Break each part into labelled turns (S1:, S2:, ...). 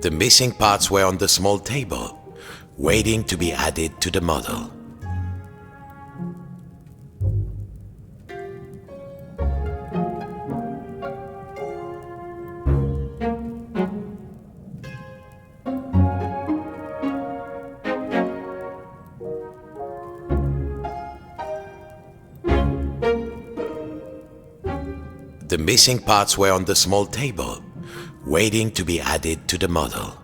S1: The missing parts were on the small table, waiting to be added to the model. The missing parts were on the small table, waiting to be added to the model.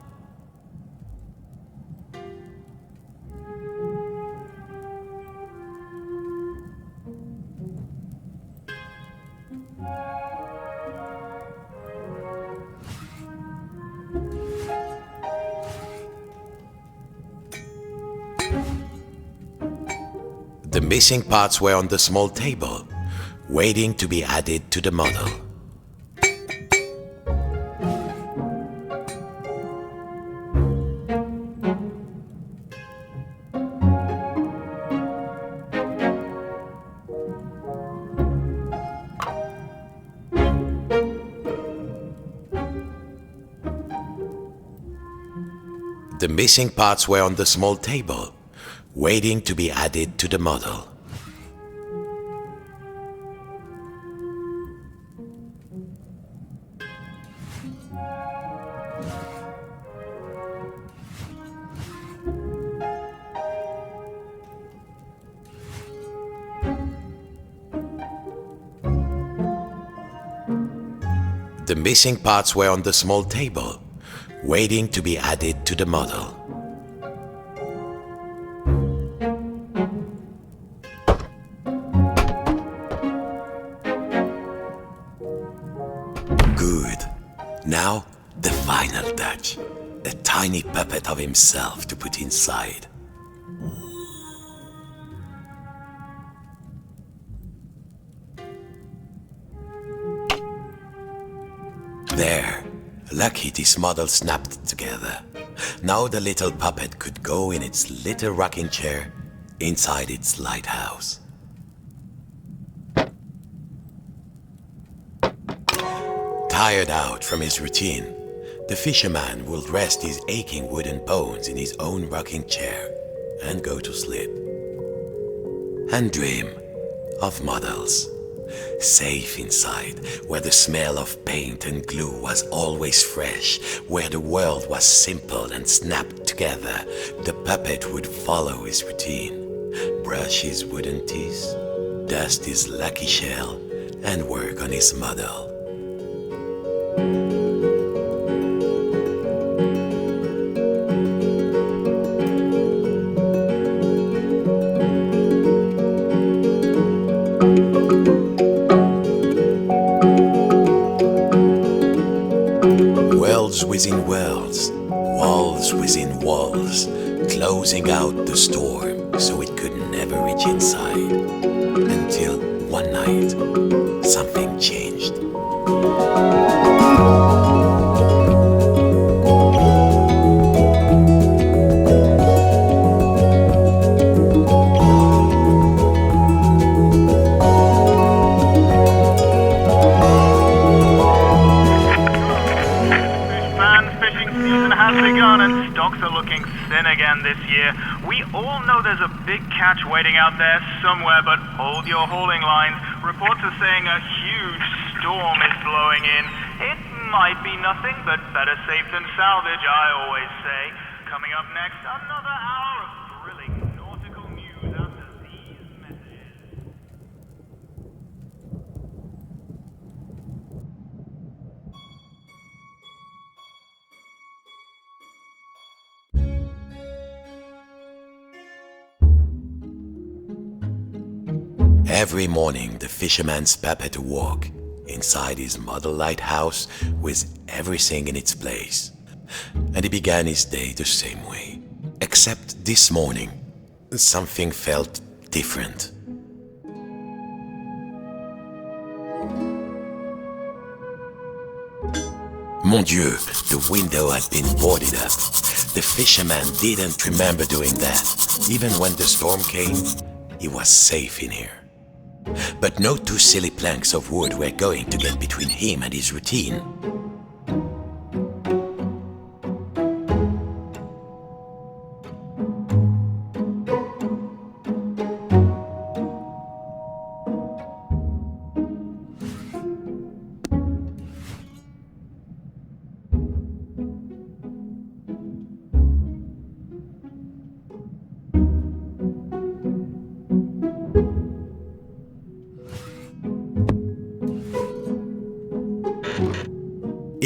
S1: The missing parts were on the small table, waiting to be added to the model. The missing parts were on the small table, waiting to be added to the model. The missing parts were on the small table, waiting to be added to the model. Good. Now, the final touch. A tiny puppet of himself to put inside. There. Lucky this model snapped together. Now the little puppet could go in its little rocking chair inside its lighthouse. Tired out from his routine, the fisherman will rest his aching wooden bones in his own rocking chair and go to sleep. And dream of models. Safe inside, where the smell of paint and glue was always fresh, where the world was simple and snapped together, the puppet would follow his routine, brush his wooden teeth, dust his lucky shell, and work on his model. Worlds within worlds, walls within walls, closing out the storm so it could never reach inside. Until one night, something changed.
S2: Stocks are looking thin again this year. We all know there's a big catch waiting out there somewhere, but hold your hauling lines. Reports are saying a huge storm is blowing in. It might be nothing, but better safe than salvage, I always say. Coming up next, another hour of thrilling nautical news after these messages.
S1: Every morning, the fisherman's puppet awoke inside his model lighthouse with everything in its place. And he began his day the same way. Except this morning, something felt different. Mon Dieu, the window had been boarded up. The fisherman didn't remember doing that. Even when the storm came, he was safe in here. But no two silly planks of wood were going to get between him and his routine. He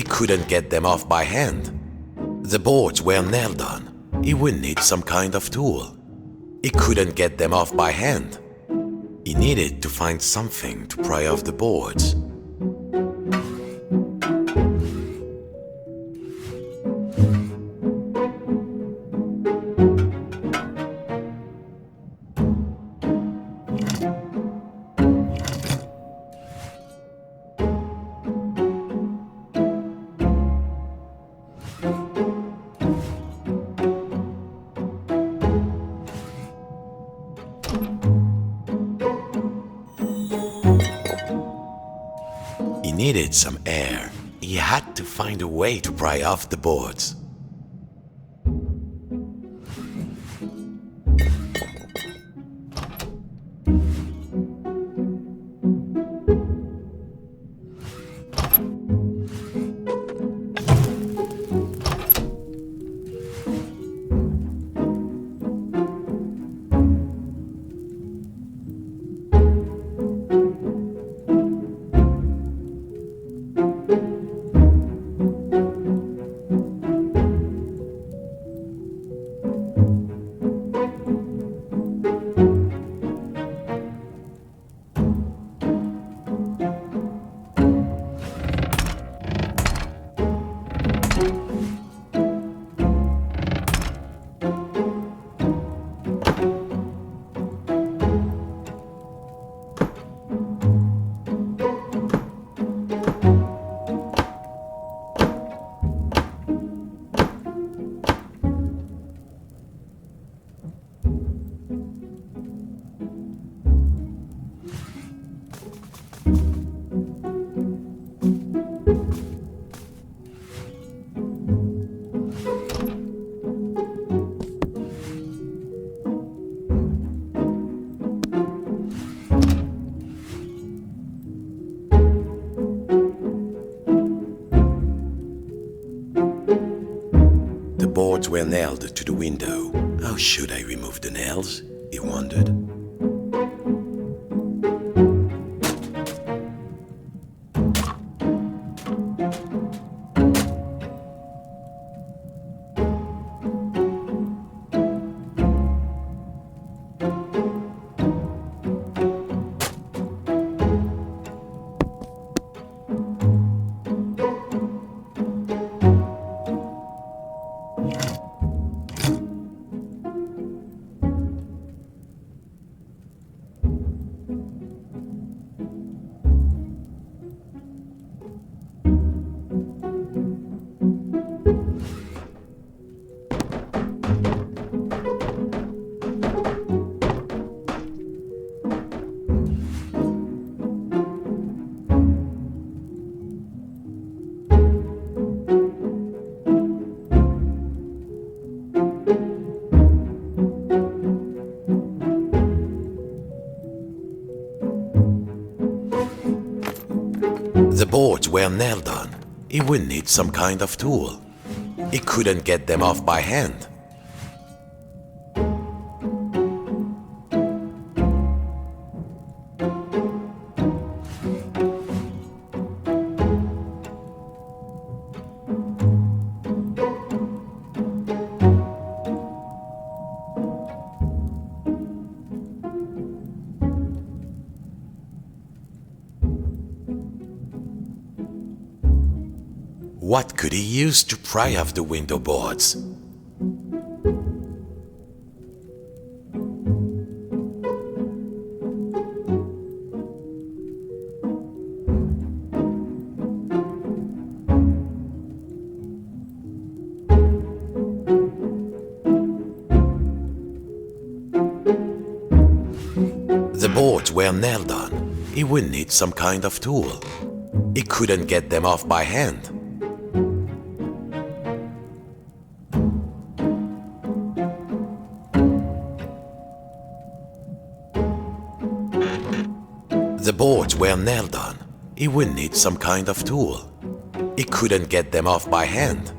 S1: couldn't get them off by hand. The boards were nailed on. He would need some kind of tool. He couldn't get them off by hand. He needed to find something to pry off the boards. He needed some air. He had to find a way to pry off the boards. The boards were nailed to the window. How should I remove the nails? He wondered. The boards were nailed on. He would need some kind of tool. He couldn't get them off by hand. What could he use to pry off the window boards? The boards were nailed on. He would need some kind of tool. He couldn't get them off by hand. The boards were nailed on. He would need some kind of tool. He couldn't get them off by hand.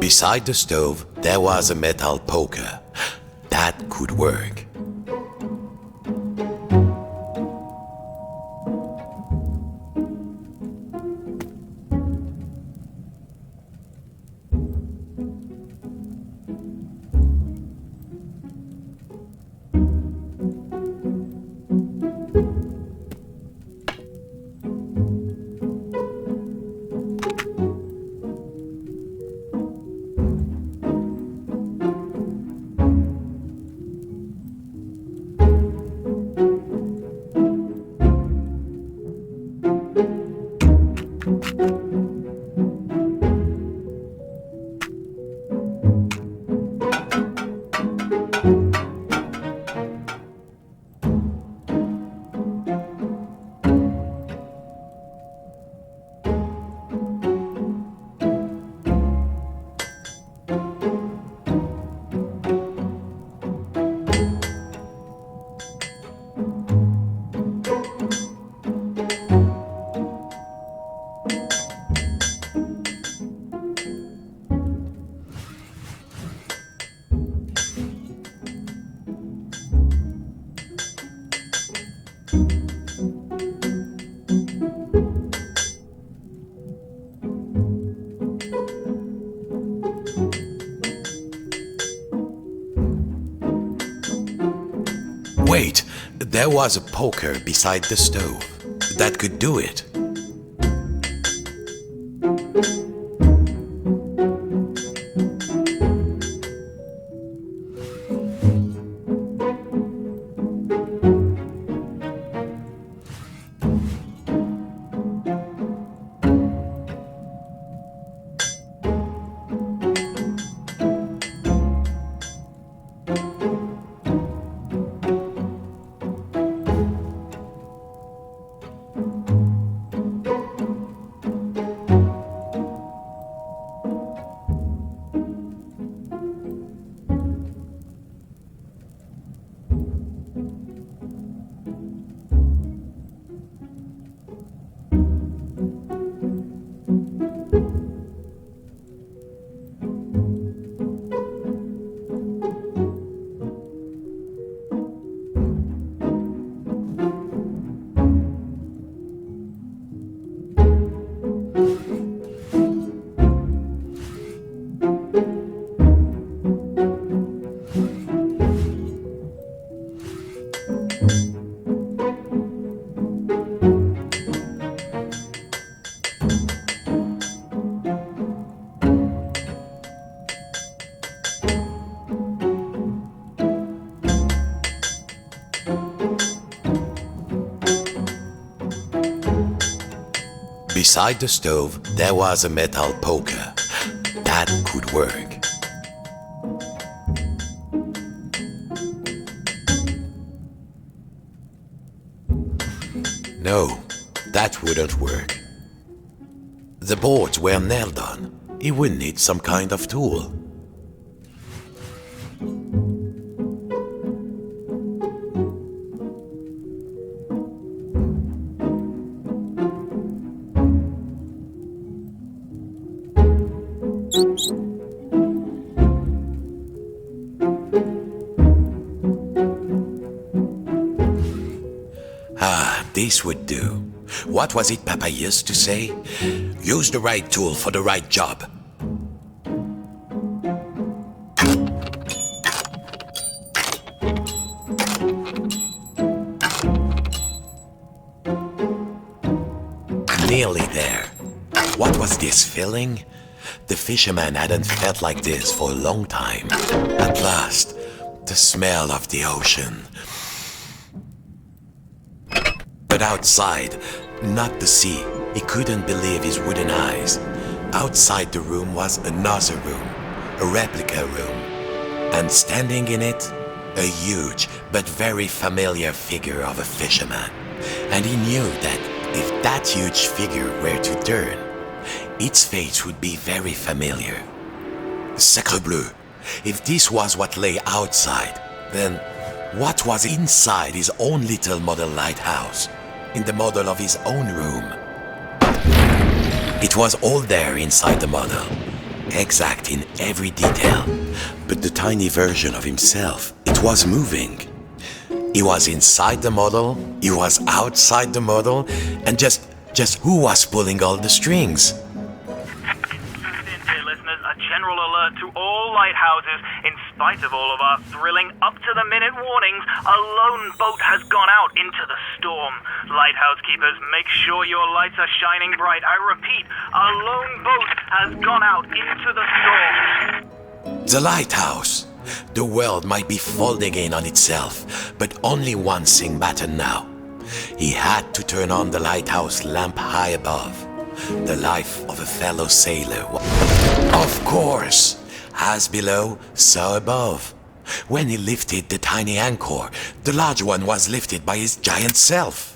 S1: Beside the stove, there was a metal poker. That could work. Wait, there was a poker beside the stove. That could do it. Beside the stove, there was a metal poker. That could work. No, that wouldn't work. The boards were nailed on. He would need some kind of tool. This would do. What was it Papa used to say? Use the right tool for the right job. Nearly there. What was this feeling? The fisherman hadn't felt like this for a long time. At last, the smell of the ocean. But outside, not the sea, he couldn't believe his wooden eyes. Outside the room was another room, a replica room. And standing in it, a huge but very familiar figure of a fisherman. And he knew that if that huge figure were to turn, its face would be very familiar. Sacre bleu! If this was what lay outside, then what was inside his own little model lighthouse? In the model of his own room? It was all there inside the model. exact in every detail. But the tiny version of himself, it was moving. He was inside the model, he was outside the model, and just who was pulling all the strings?
S2: Dear listeners, a general alert to all lighthouses. In spite of all of our thrilling up-to-the-minute warnings, a lone boat has gone out into the storm. Lighthouse keepers, make sure your lights are shining bright. I repeat, a lone boat has gone out into the storm.
S1: The lighthouse. The world might be folding in on itself, but only one thing mattered now. He had to turn on the lighthouse lamp high above. The life of a fellow sailor. Of course, as below, so above. When he lifted the tiny anchor, the large one was lifted by his giant self.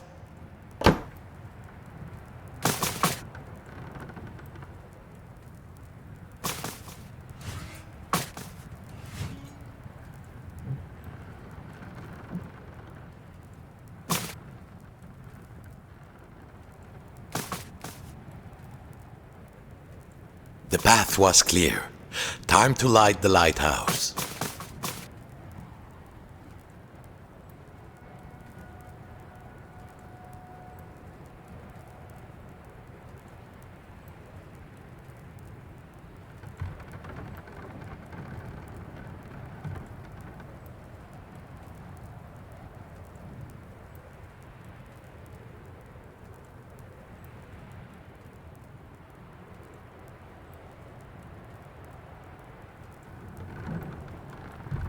S1: The path was clear. Time to light the lighthouse.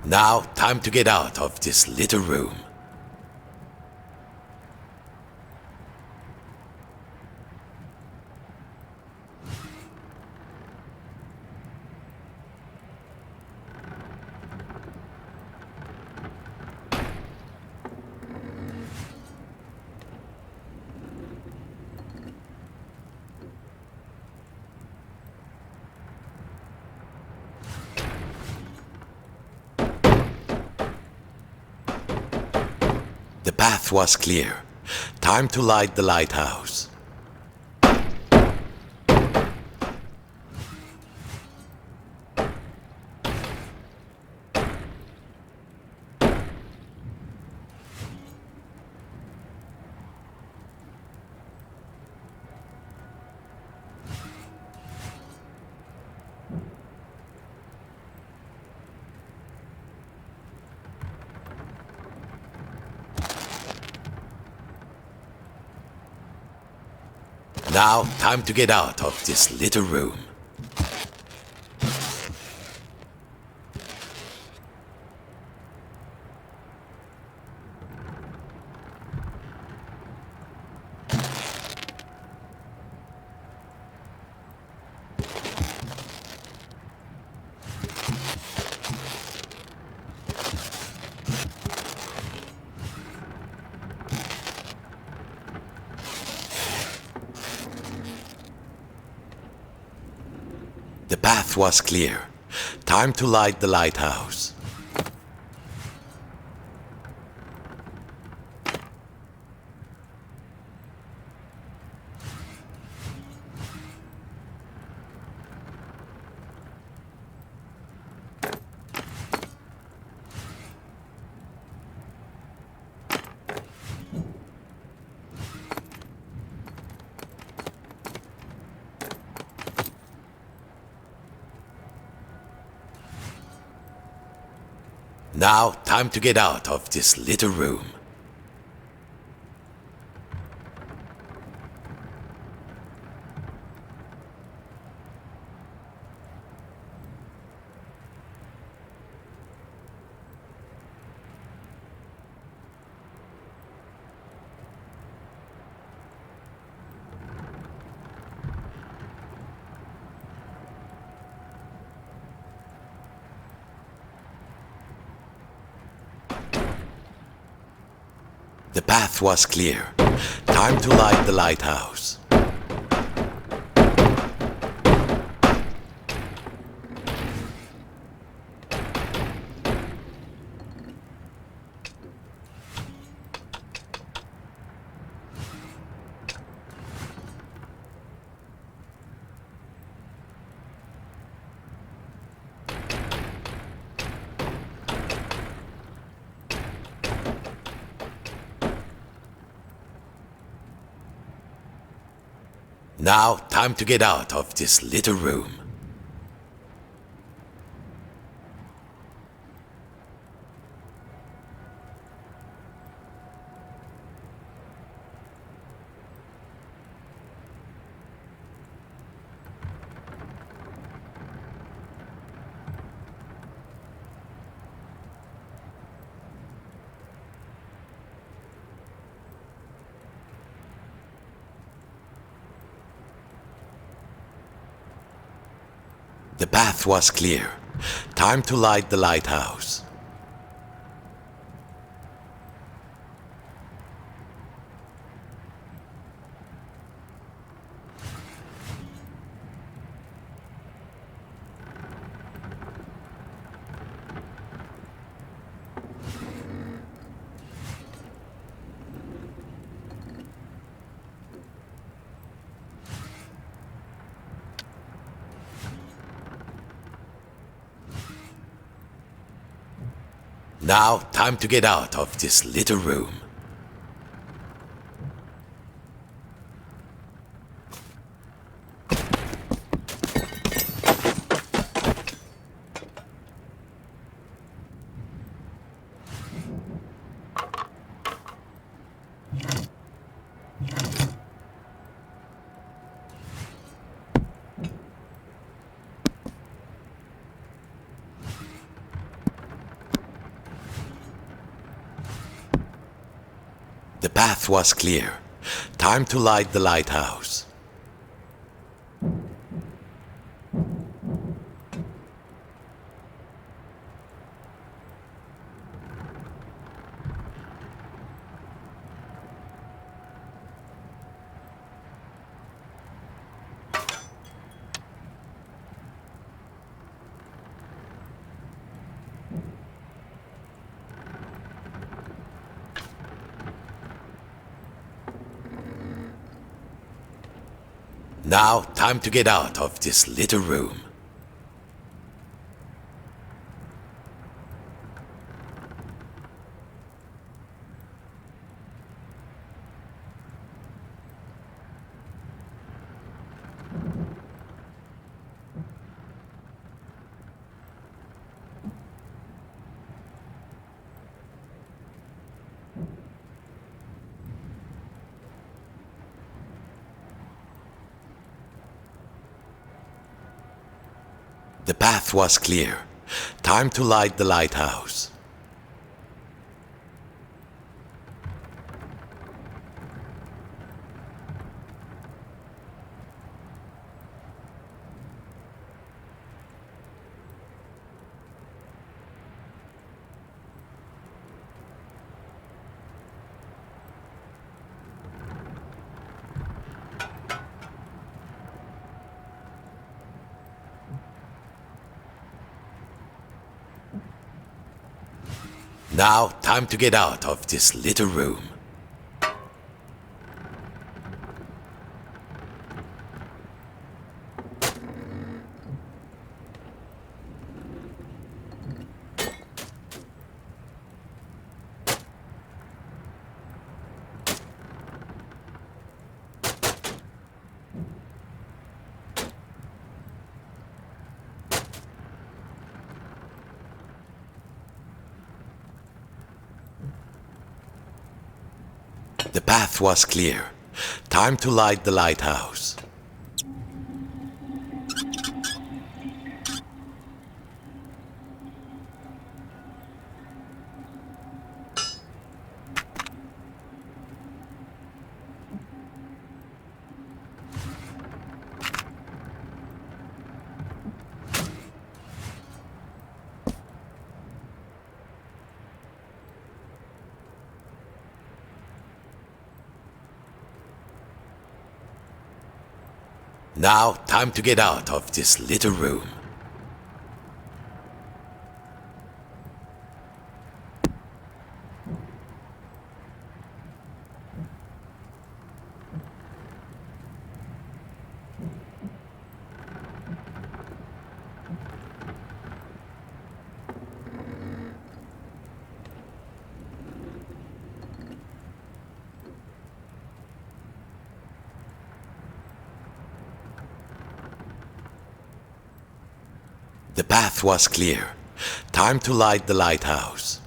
S1: Now, time to get out of this little room. The path was clear. Time to light the lighthouse. Now, time to get out of this little room. The path was clear. Time to light the lighthouse. Now, time to get out of this little room. The path was clear. Time to light the lighthouse. Now, time to get out of this little room. The path was clear. Time to light the lighthouse. Now, time to get out of this little room. The path was clear. Time to light the lighthouse. Now, time to get out of this little room. The path was clear. Time to light the lighthouse. Now, time to get out of this little room. The path was clear. Time to light the lighthouse. Now, time to get out of this little room. The path was clear. Time to light the lighthouse.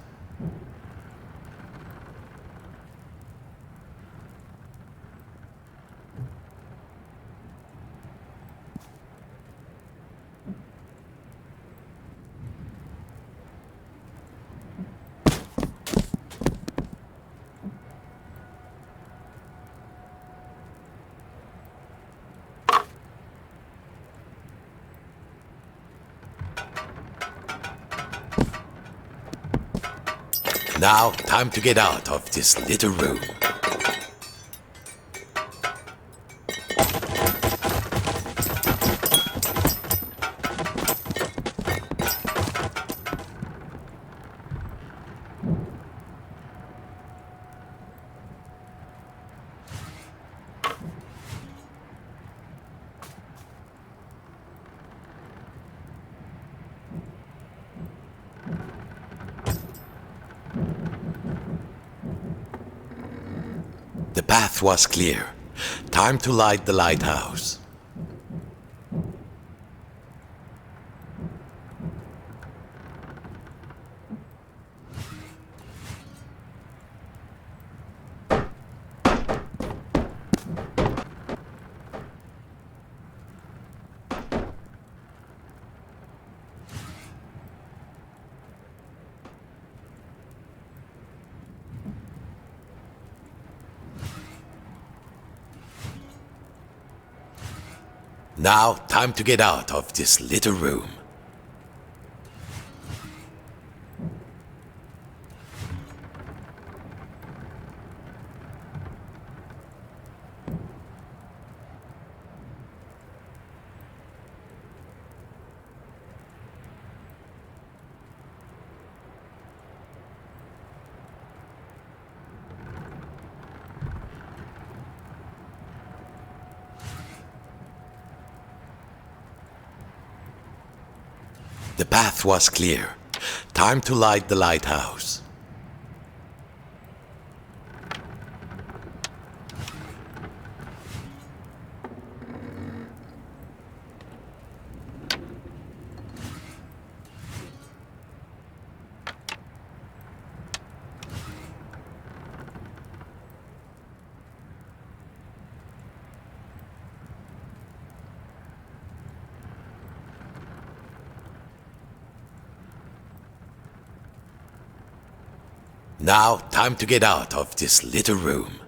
S1: Now, time to get out of this little room. The path was clear. Time to light the lighthouse. Now, time to get out of this little room. The path was clear. Time to light the lighthouse. Now, time to get out of this little room.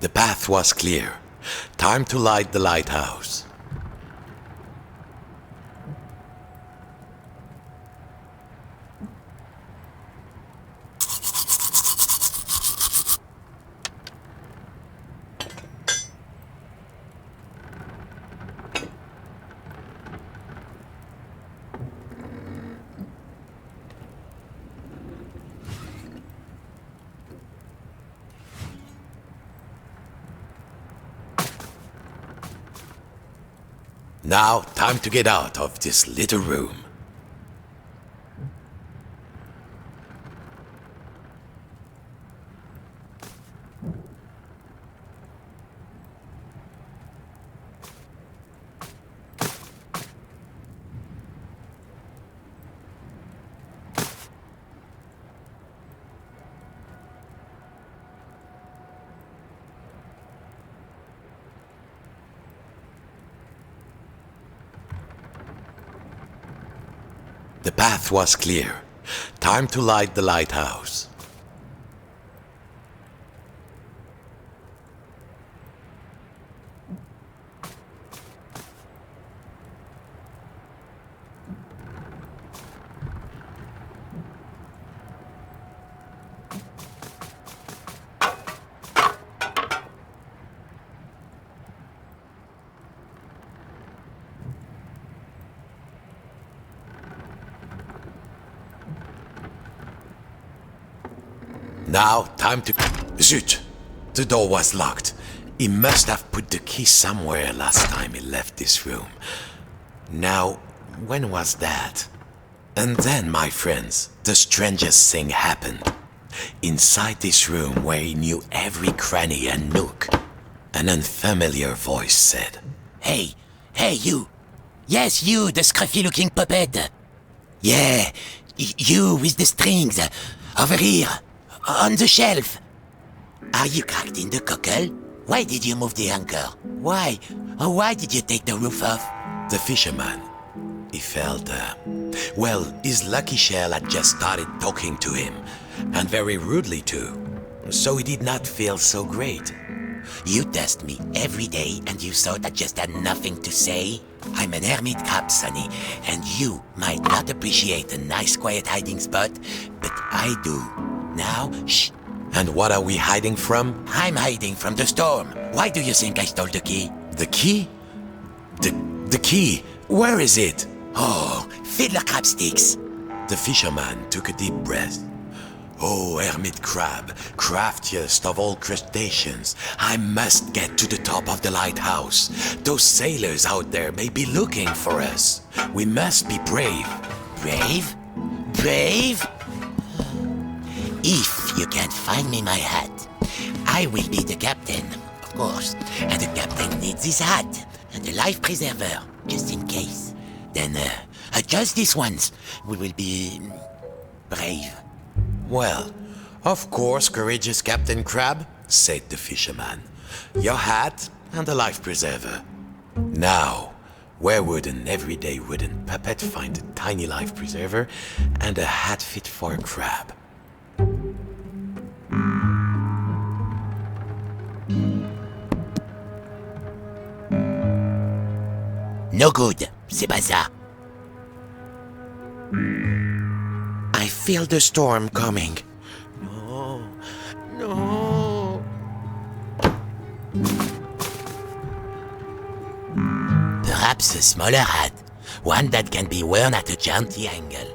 S1: The path was clear. Time to light the lighthouse. Now, time to get out of this little room. The path was clear. Time to light the lighthouse. Now, time to... Zut! The door was locked. He must have put the key somewhere last time he left this room. Now, when was that? And then, my friends, the strangest thing happened. Inside this room where he knew every cranny and nook, an unfamiliar voice said,
S3: Hey, you! Yes, you, the scruffy-looking puppet! Yeah, you with the strings, over here, on the shelf. Are you cracked in the cockle? Why did you move the anchor? Why? Why did you take the roof off?
S1: The fisherman. He felt, well, his lucky shell had just started talking to him, and very rudely too, so he did not feel so great.
S3: You test me every day and you thought I just had nothing to say? I'm an hermit crab, Sonny, and you might not appreciate a nice quiet hiding spot, but I do. Now, shh.
S1: And what are we hiding from?
S3: I'm hiding from the storm. Why do you think I stole the key?
S1: The key? The key? Where is it?
S3: Oh, fiddler crab sticks.
S1: The fisherman took a deep breath. Oh, hermit crab, craftiest of all crustaceans, I must get to the top of the lighthouse. Those sailors out there may be looking for us. We must be brave.
S3: Brave? Brave? If you can't find me my hat, I will be the captain, of course. And the captain needs his hat and a life preserver, just in case. Then, just this once, we will be brave.
S1: Well, of course, courageous Captain Crab, said the fisherman. Your hat and a life preserver. Now, where would an everyday wooden puppet find a tiny life preserver and a hat fit for a crab?
S3: No good, c'est pas ça.
S1: I feel the storm coming. No, no.
S3: Perhaps a smaller hat, one that can be worn at a jaunty angle.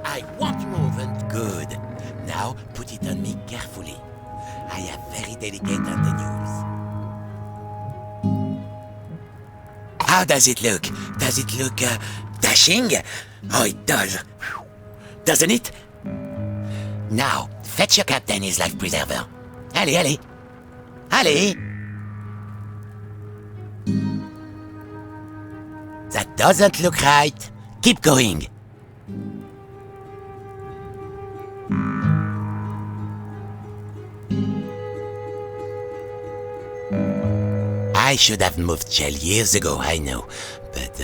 S3: I won't move and good. Now put it on me carefully. I have very delicate antennas. How does it look? Does it look dashing? Oh, it does. Doesn't it? Now, fetch your captain his life preserver. Allez, allez. Allez. That doesn't look right. Keep going. I should have moved Shell years ago, I know, but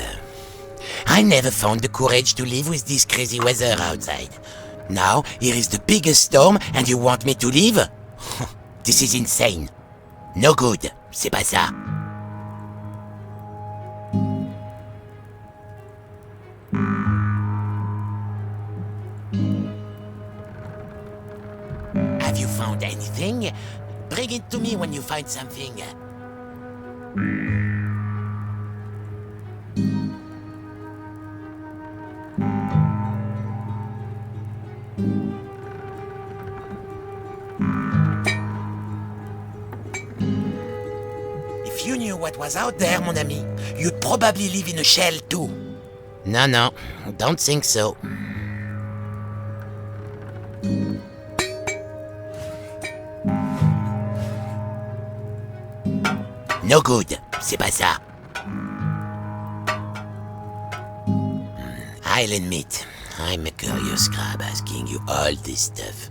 S3: I never found the courage to live with this crazy weather outside. Now, here is the biggest storm and you want me to leave? This is insane. No good, c'est pas ça. Have you found anything? Bring it to me when you find something. If you knew what was out there, mon ami, you'd probably live in a shell too. No, don't think so. No good, c'est pas ça. I'll admit, I'm a curious crab asking you all this stuff.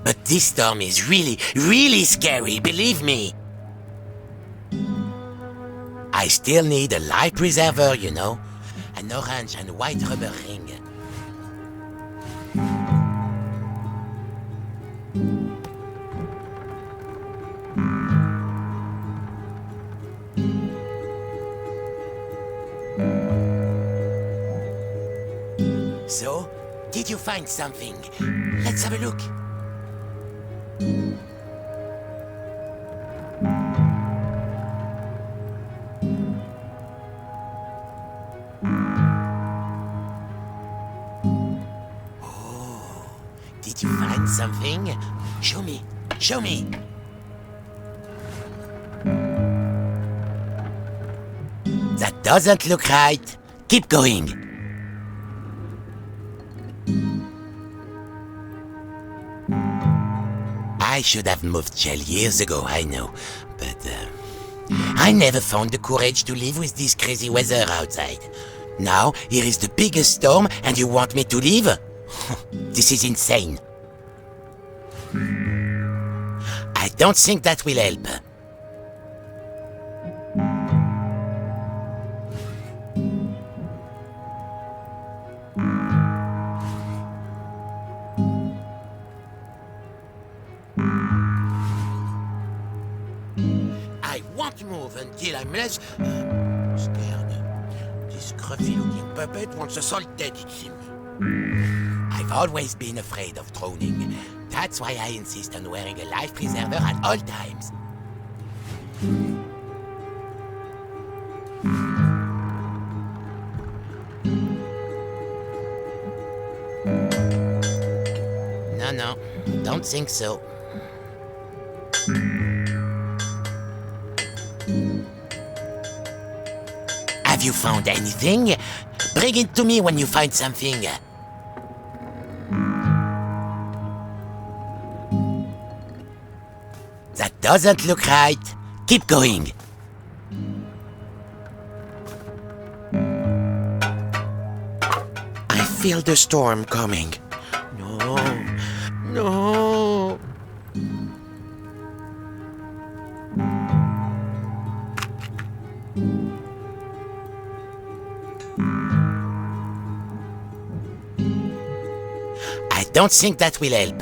S3: But this storm is really, really scary, believe me. I still need a life preserver, you know. An orange and white rubber ring. So, did you find something? Let's have a look. find something? Show me. Show me. That doesn't look right. Keep going. I should have moved shell years ago, I know. But, I never found the courage to live with this crazy weather outside. Now, here is the biggest storm and you want me to leave? This is insane. I don't think that will help. I won't move until I'm less scared. This scruffy-looking puppet wants us all dead, it seems. I've always been afraid of drowning. That's why I insist on wearing a life preserver at all times. No, don't think so. Have you found anything? Bring it to me when you find something. That doesn't look right. Keep going. I feel the storm coming. No. I don't think that will help.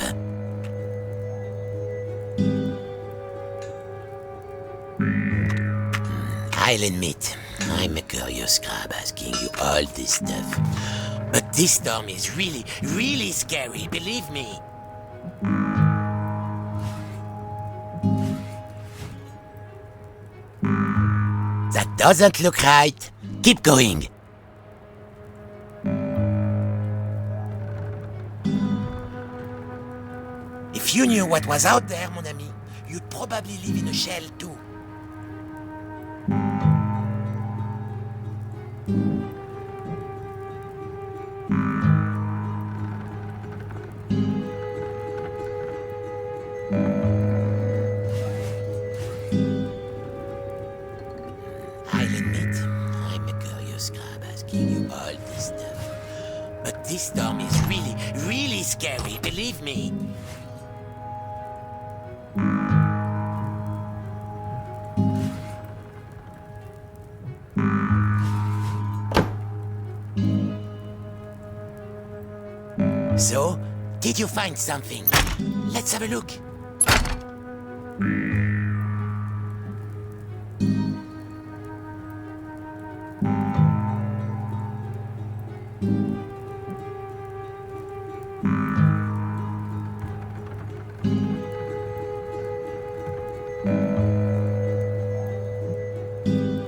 S3: I'll admit, I'm a curious crab asking you all this stuff. But this storm is really, really scary, believe me. That doesn't look right. Keep going. If you knew what was out there, mon ami, you'd probably live in a shell too. I'll admit, I'm a curious crab asking you all this stuff. But this storm is really, really scary, believe me. So, did you find something? Let's have a look.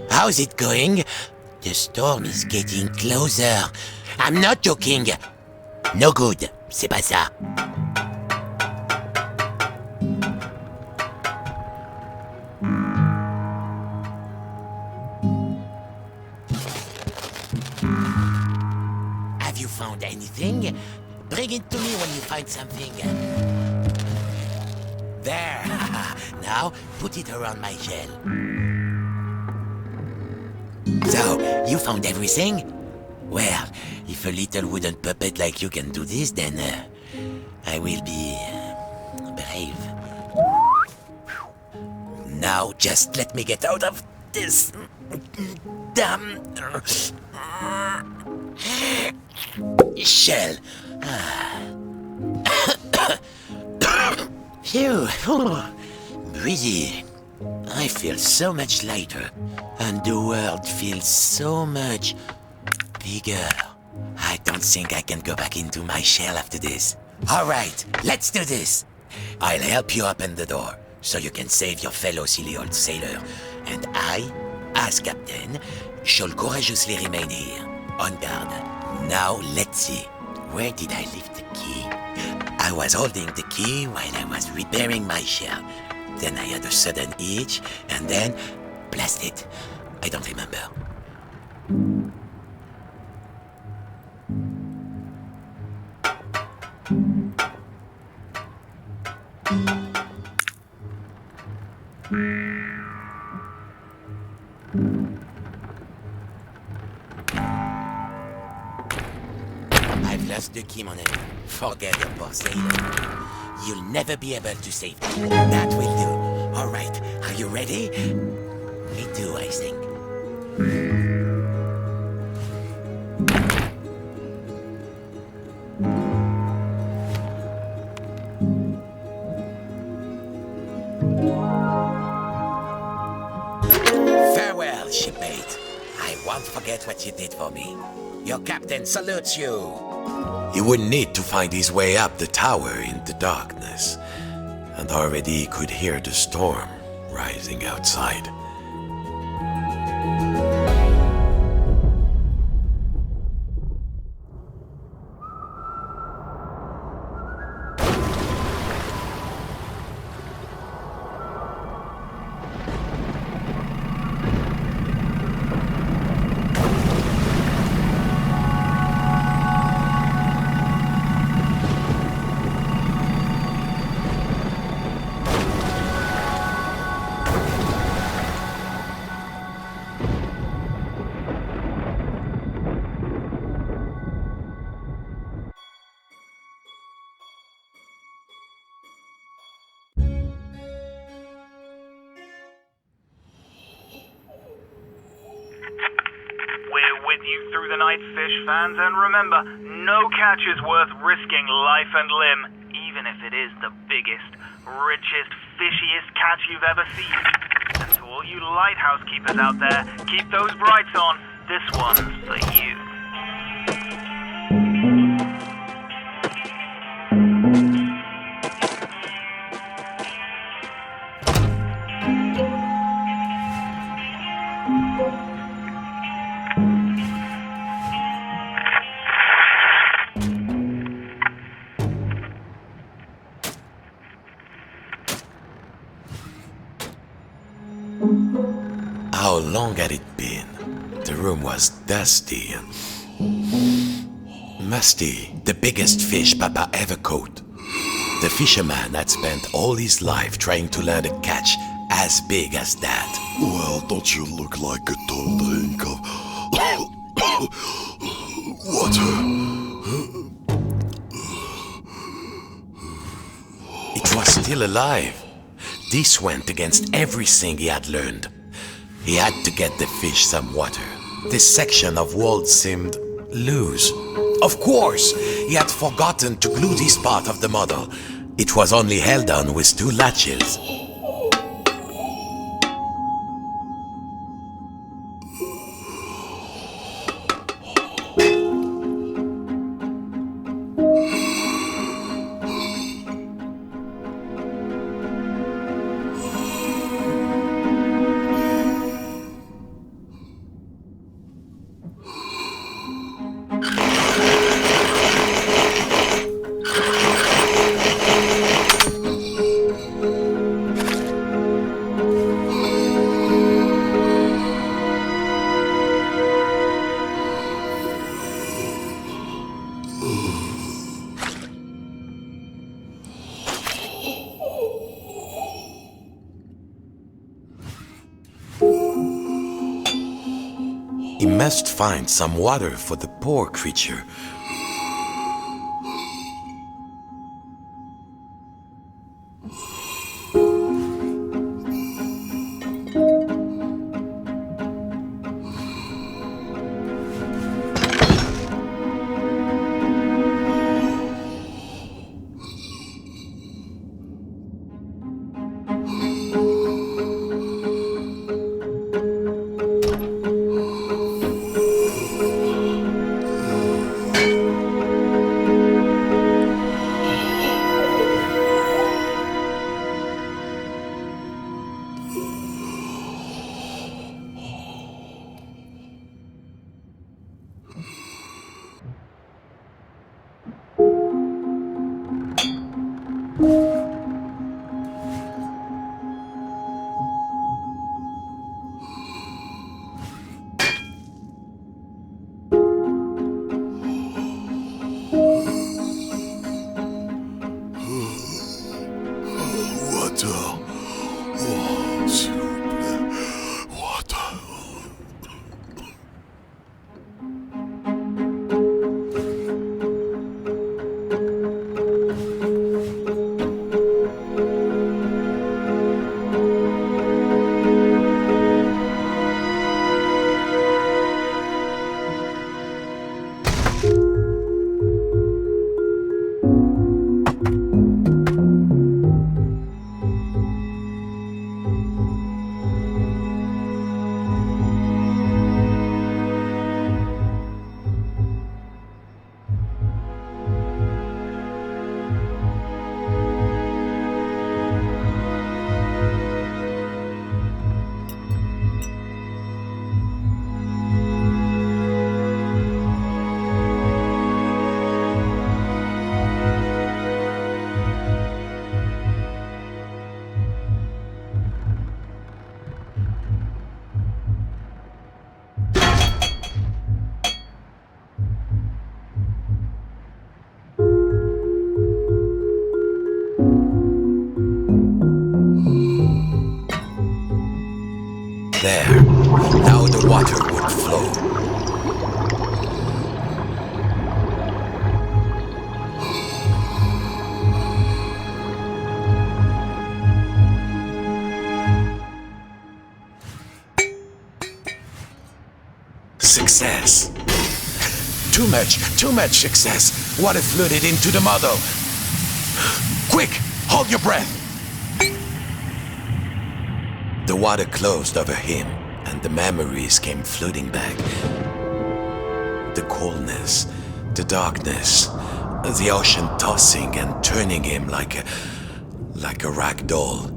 S3: How's it going? The storm is getting closer. I'm not joking. No good, c'est pas ça. Have you found anything? Bring it to me when you find something. There. Now, put it around my shell. So, you found everything? Well, if a little wooden puppet like you can do this, then I will be brave. Now, just let me get out of this damn shell. Phew, breathe. I feel so much lighter, and the world feels so much bigger. I don't think I can go back into my shell after this. All right, let's do this. I'll help you open the door, so you can save your fellow silly old sailor. And I, as captain, shall courageously remain here, on guard. Now, let's see. Where did I leave the key? I was holding the key while I was repairing my shell. Then I had a sudden itch, and then... blast it. I don't remember. I've lost the key, mon ami. Forget it, boss. You'll never be able to save it. That will do. All right, are you ready? Me too, I think. Farewell, shipmate. I won't forget what you did for me. Your captain salutes you.
S1: He would need to find his way up the tower in the darkness, and already he could hear the storm rising outside.
S2: We're with you through the night, fish fans, and remember, no catch is worth risking life and limb, even if it is the biggest, richest, fishiest catch you've ever seen. And to all you lighthouse keepers out there, keep those brights on. This one's for you.
S1: How long had it been? The room was dusty and musty, the biggest fish Papa ever caught. The fisherman had spent all his life trying to land a catch as big as that.
S4: Well, don't you look like a tall drink of water?
S1: It was still alive. This went against everything he had learned. He had to get the fish some water. This section of wall seemed loose. Of course, he had forgotten to glue this part of the model. It was only held on with 2 latches. He must find some water for the poor creature. There. Now the water would flow. Success. Too much success. Water flooded into the model. Quick, hold your breath. The water closed over him, and the memories came flooding back. The coldness, the darkness, the ocean tossing and turning him like a rag doll.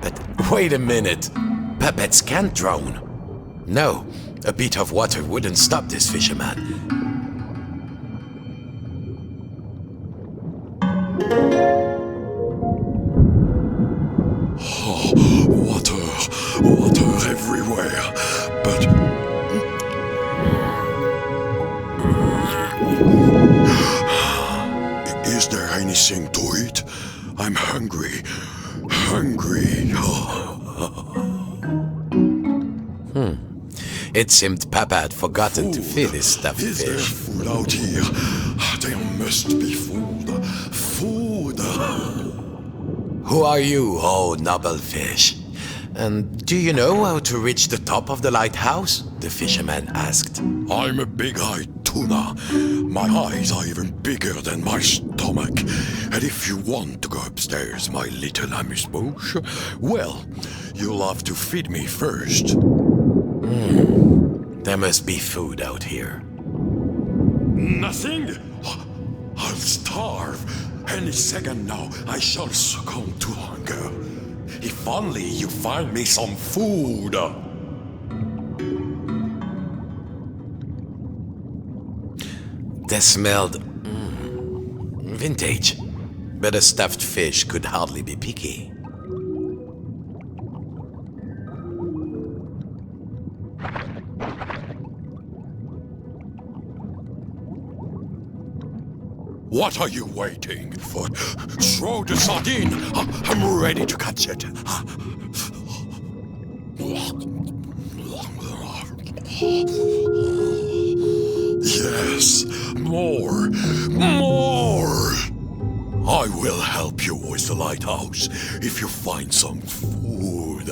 S1: But wait a minute. Puppets can't drown. No, a bit of water wouldn't stop this fisherman.
S4: Water everywhere. But is there anything to eat? I'm hungry.
S1: It seemed Papa had forgotten to feed his stuffed
S4: Is there
S1: fish.
S4: food out here? There must be food. Food.
S1: Who are you, oh noble fish? And do you know how to reach the top of the lighthouse? The fisherman asked.
S4: I'm a big-eyed tuna. My eyes are even bigger than my stomach. And if you want to go upstairs, my little amuse-bouche, well, you'll have to feed me first.
S1: There must be food out here.
S4: Nothing? I'll starve. Any second now, I shall succumb to hunger. If only you find me some food.
S1: They smelled vintage, but a stuffed fish could hardly be picky.
S4: What are you waiting for? Throw the sardine. I'm ready to catch it. Yes, more. I will help you with the lighthouse if you find some food.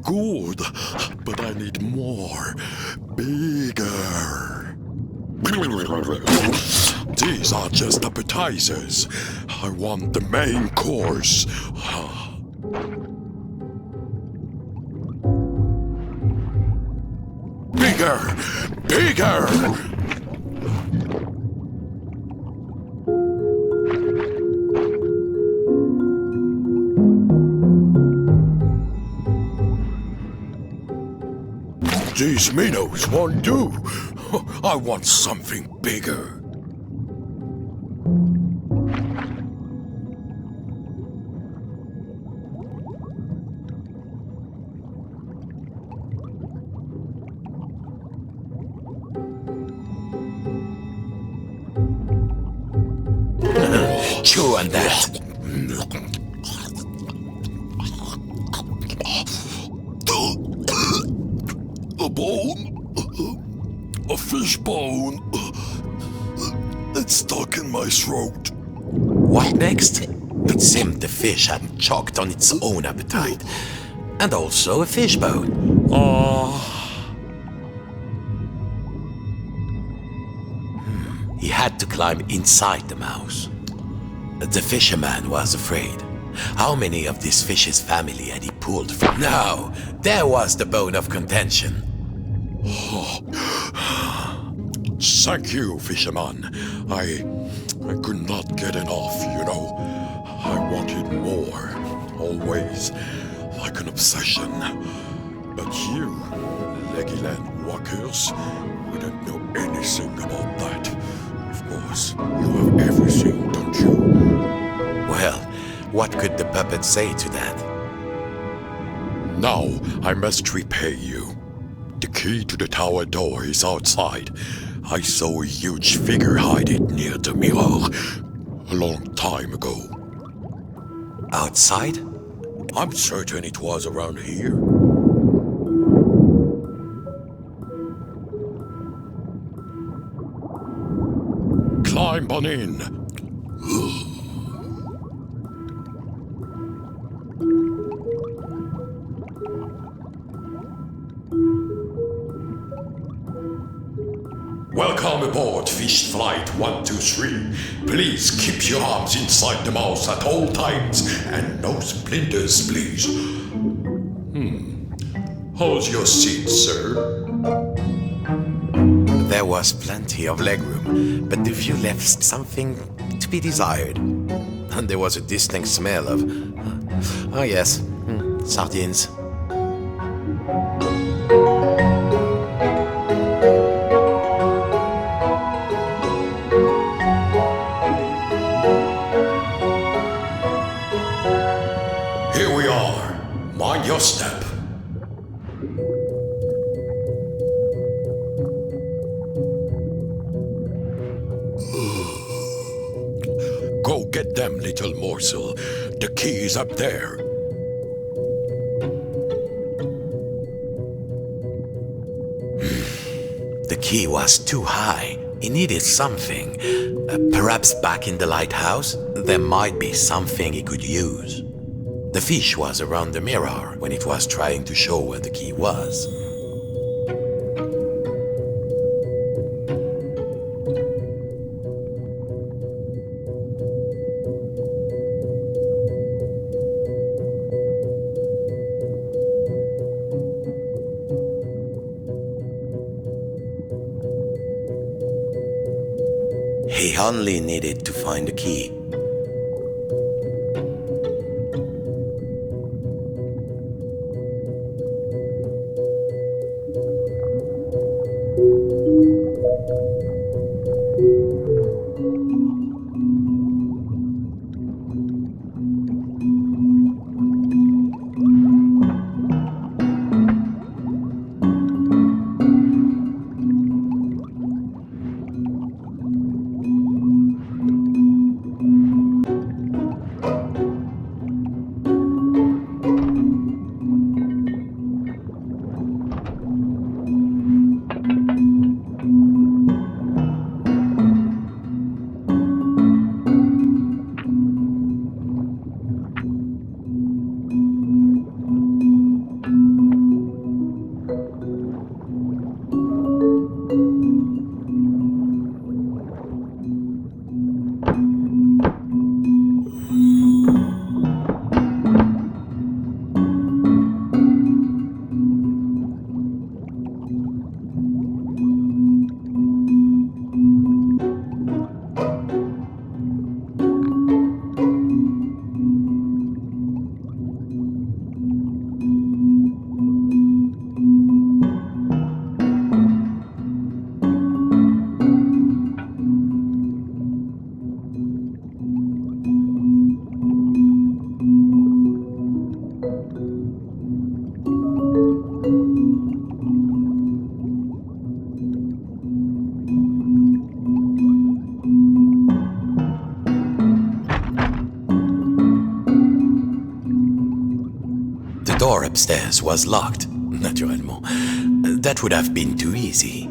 S4: Good, but I need more, bigger. These are just appetizers. I want the main course. Bigger! These minnows won't do. I want something bigger.
S1: Chew on that.
S4: A bone? A fish bone? It's stuck in my throat.
S1: What next? It seemed the fish had choked on its own appetite. And also a fish bone. He had to climb inside the mouse. The fisherman was afraid. How many of this fish's family had he pulled from? Now, there was the bone of contention.
S4: Thank you, fisherman. I could not get enough, you know. I wanted more, always, like an obsession. But you, leggy-land walkers, wouldn't know anything about that. Of course, you have everything, don't you?
S1: Well, what could the puppet say to that?
S4: Now I must repay you. The key to the tower door is outside. I saw a huge figure hide it near the mirror a long time ago.
S1: Outside?
S4: I'm certain it was around here. Climb on in. Welcome aboard Fish Flight 123. Please keep your arms inside the mouse at all times and no splinters, please. How's your seat, sir?
S1: There was plenty of legroom, but the view left something to be desired. And there was a distinct smell of... oh yes, sardines.
S4: Here we are. Mind your step. Go get them, little morsel. The key is up there.
S1: The key was too high. He needed something. Perhaps back in the lighthouse, there might be something he could use. The fish was around the mirror when it was trying to show where the key was. He only needed to find the key. The door upstairs was locked, naturellement. That would have been too easy.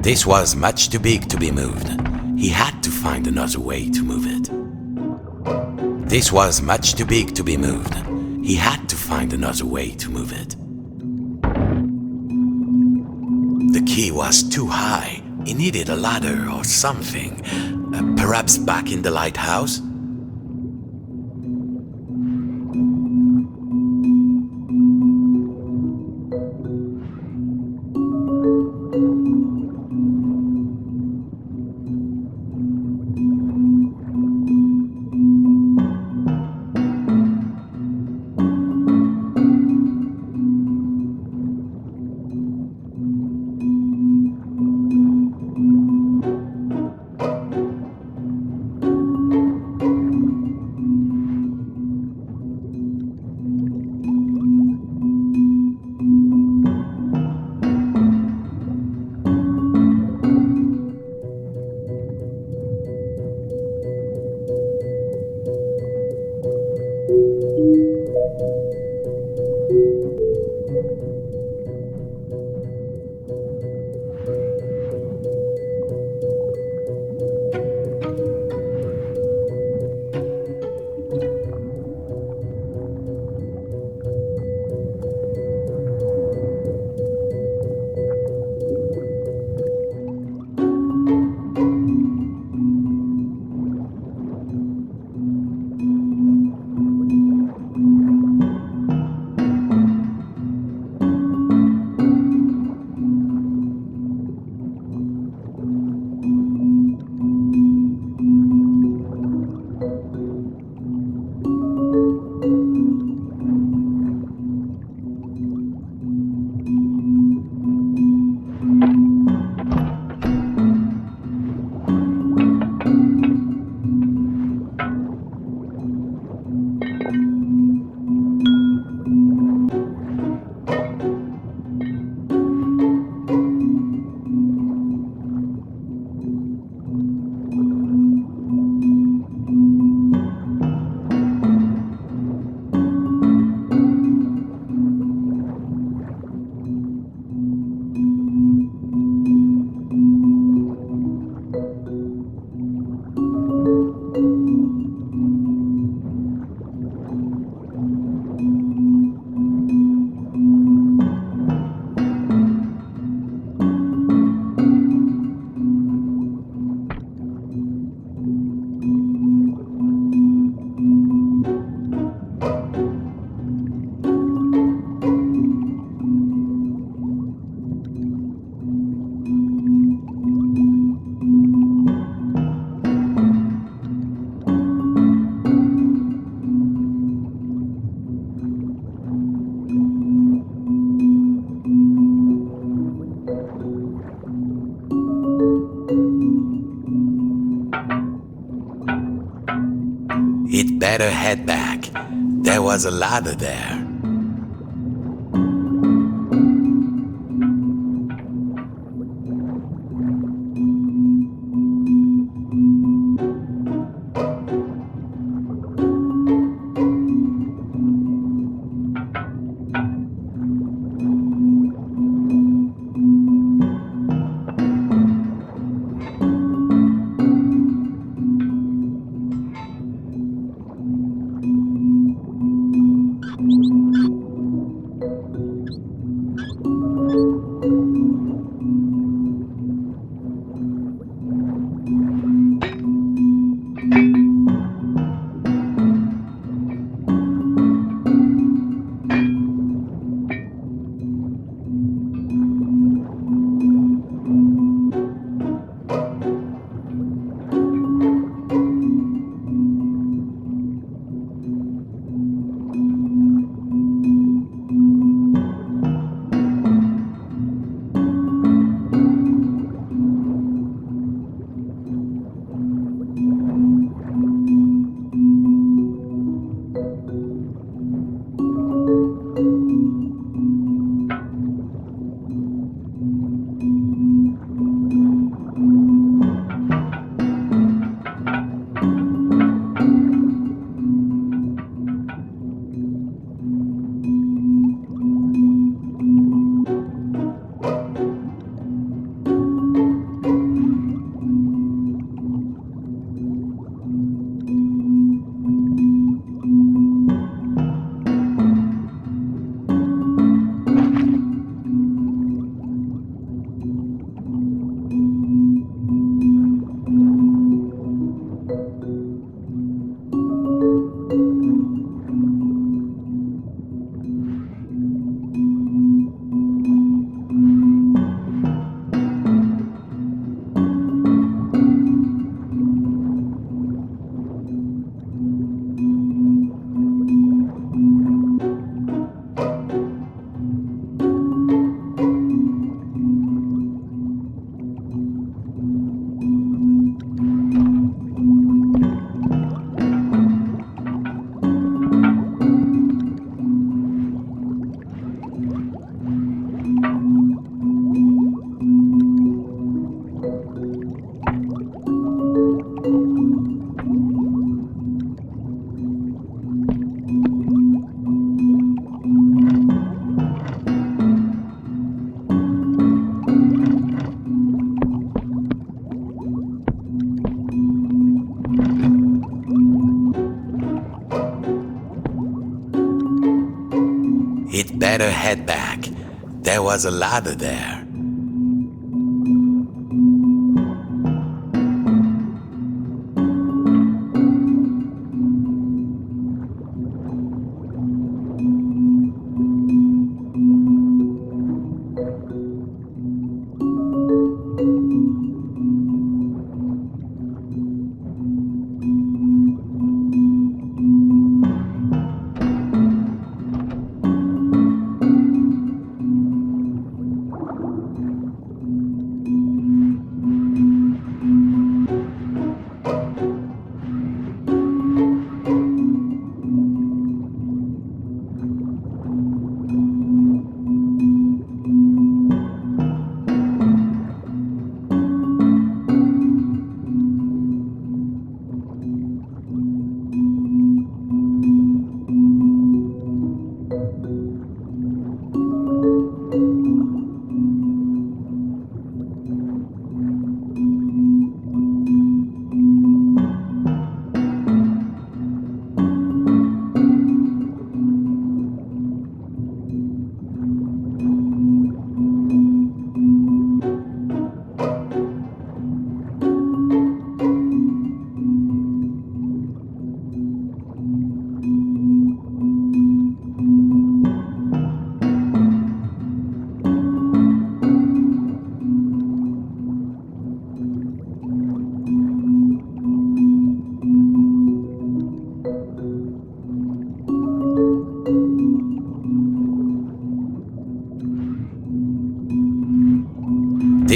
S1: This was much too big to be moved. He had to find another way to move it. This was much too big to be moved. He had to find another way to move it. The key was too high. He needed a ladder or something. Perhaps back in the lighthouse? He'd better head back. There was a ladder there. It better head back. There was a ladder there.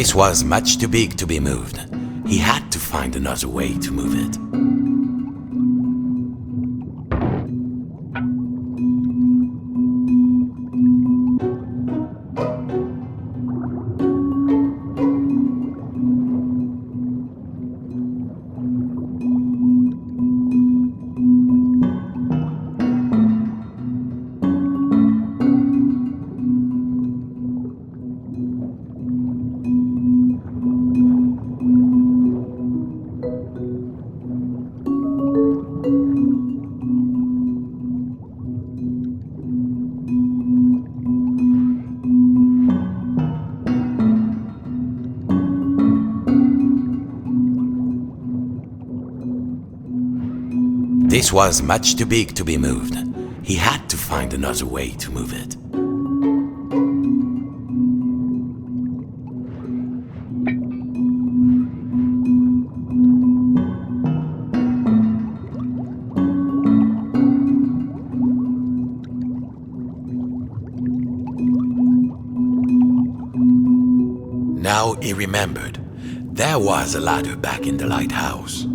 S1: This was much too big to be moved. He had to find another way to move it. This was much too big to be moved. He had to find another way to move it. Now he remembered. There was a ladder back in the lighthouse.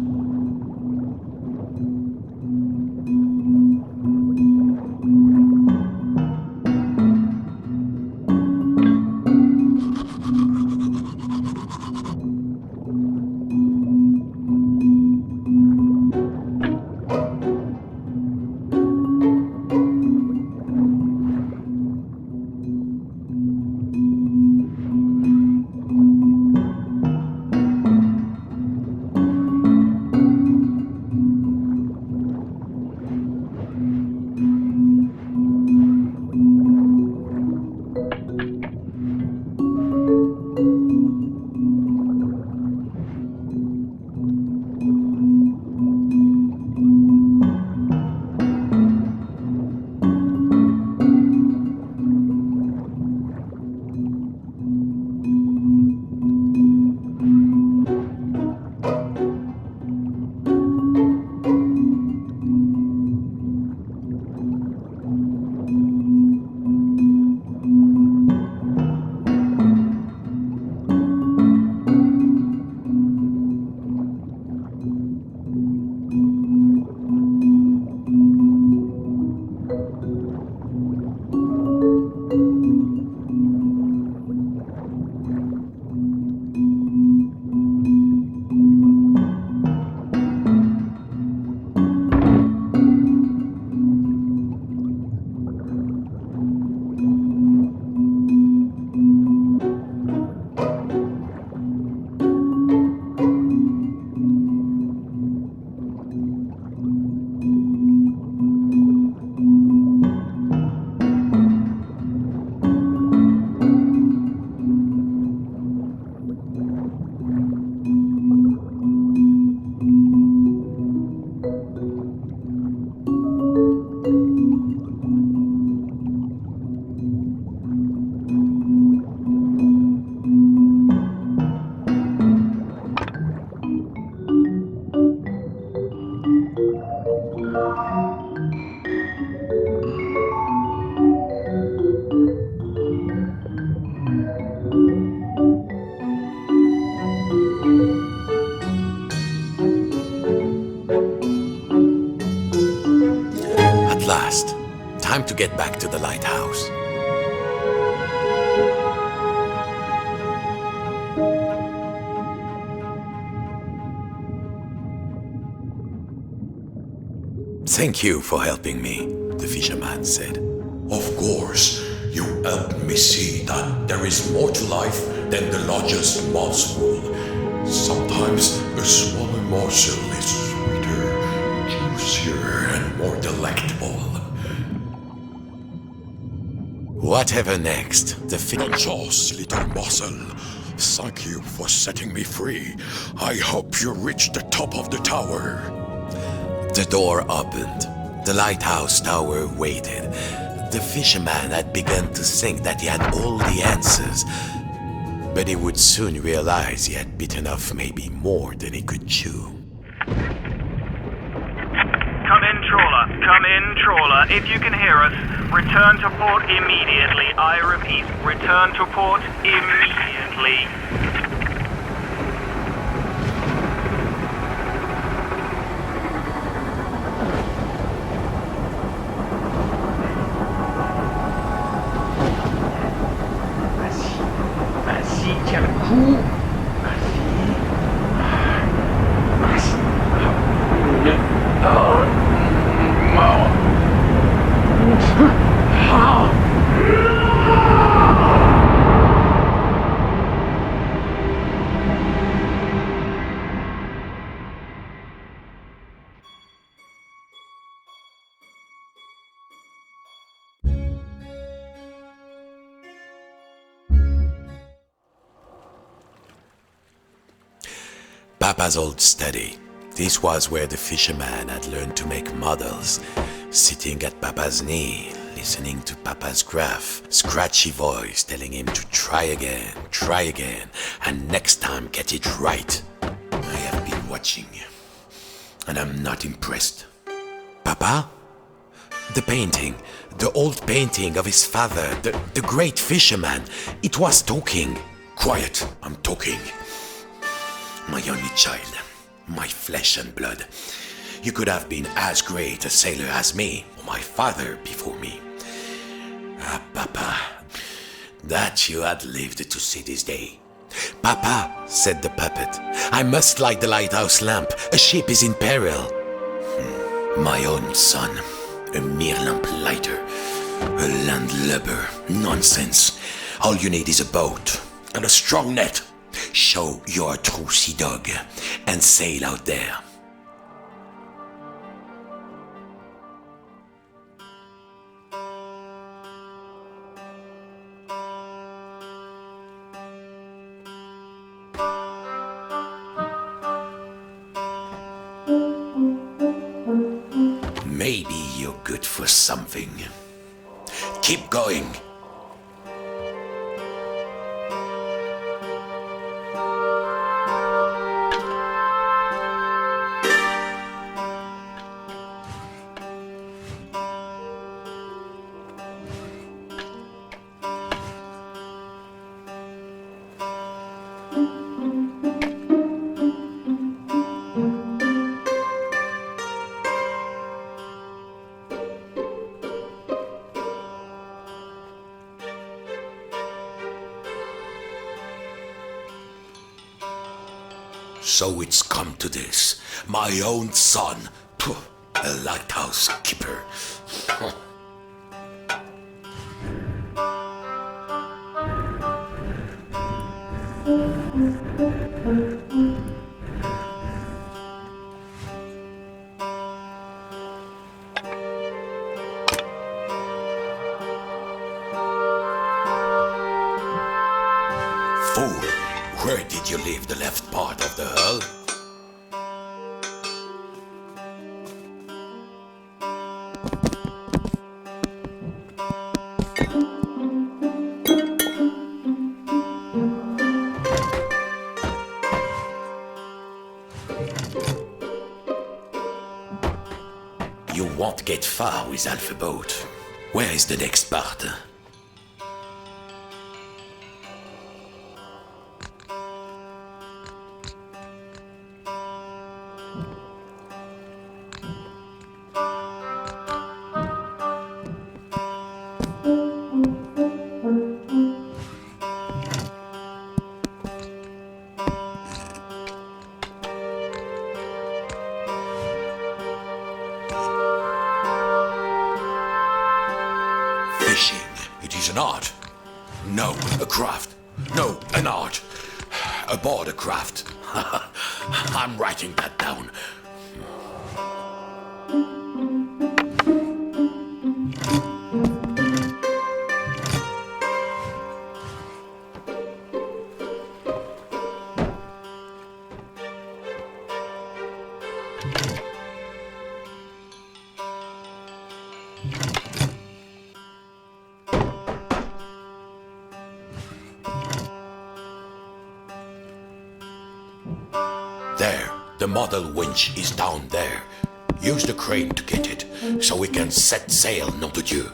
S1: Time to get back to the lighthouse. Thank you for helping me, the fisherman said.
S4: Of course, you helped me see that there is more to life than the largest morsel. Sometimes a smaller morsel is sweeter, juicier, and more delectable.
S1: Whatever next, the
S4: Precious little morsel, thank you for setting me free. I hope you reach the top of the tower.
S1: The door opened. The lighthouse tower waited. The fisherman had begun to think that he had all the answers, but he would soon realize he had bitten off maybe more than he could chew.
S2: Come in, trawler. Come in, trawler. If you can hear us, return to port immediately. I repeat, return to port immediately.
S5: Vas-y, tiens le coup. Vas-y.
S1: Papa's old study. This was where the fisherman had learned to make models, sitting at Papa's knee, listening to Papa's gruff, scratchy voice telling him to try again, and next time get it right. I have been watching, and I'm not impressed. Papa? The painting, the old painting of his father, the great fisherman, it was talking.
S4: Quiet, I'm talking.
S1: My only child, my flesh and blood. You could have been as great a sailor as me, or my father before me. Ah, Papa, that you had lived to see this day. Papa, said the puppet, I must light the lighthouse lamp. A ship is in peril. My own son, a mere lamp lighter, a landlubber. Nonsense. All you need is a boat and a strong net. Show you're a true sea dog and sail out there. Maybe you're good for something. Keep going. So it's come to this. My own son. Pooh, a lighthouse keeper. Fool, where did you leave the left part of the hull? You won't get far with Alpha Boat. Where is the next part?
S4: Fishing, it is an art. No, a craft. No, an art. Aboard a craft. I'm writing that down. There, the model winch is down there. Use the crane to get it, so we can set sail, nom de Dieu.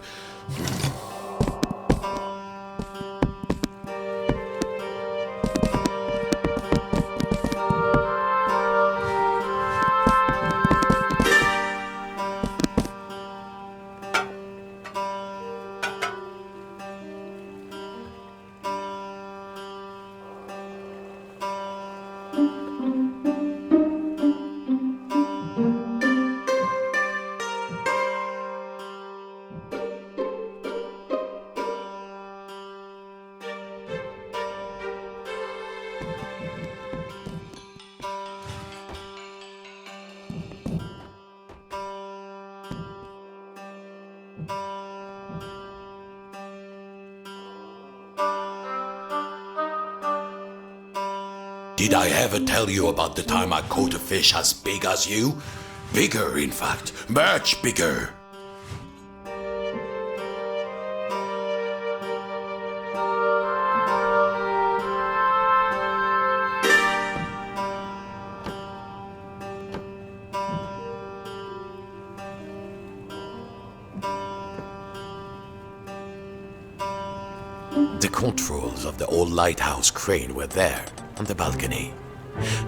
S4: Did I ever tell you about the time I caught a fish as big as you? Bigger, in fact. Much bigger. The controls of the old lighthouse crane were there, on the balcony.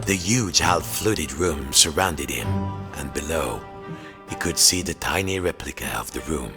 S4: The huge half-flooded room surrounded him, and below, he could see the tiny replica of the room.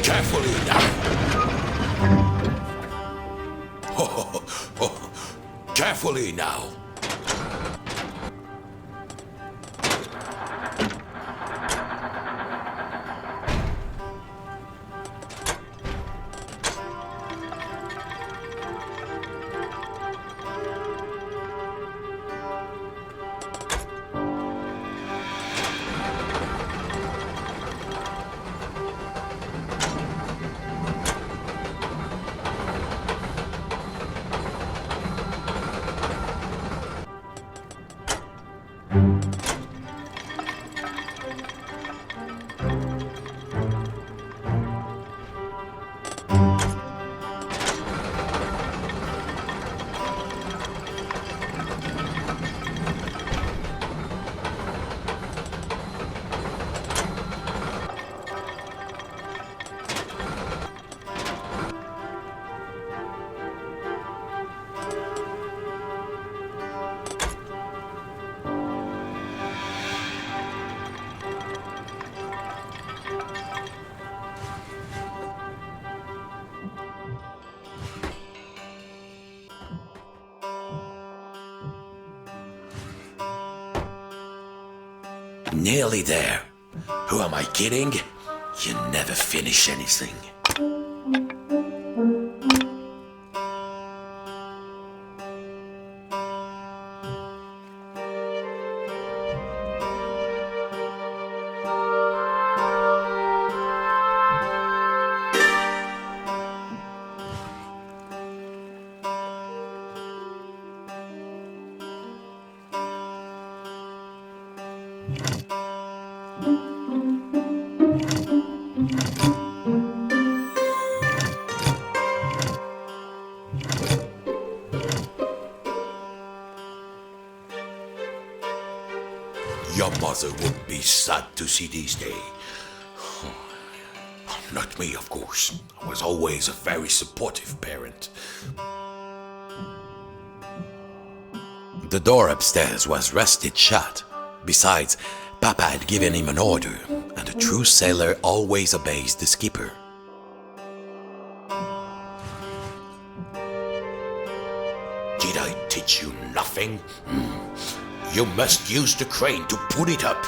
S4: Carefully now. Carefully now. Nearly there. Who am I kidding? You never finish anything.
S1: Your mother would be sad to see this day. Not me, of course. I was always a very supportive parent. The door upstairs was rusted shut. Besides, Papa had given him an order, and a true sailor always obeys the skipper. Did I teach you nothing? You must use the crane to put it up.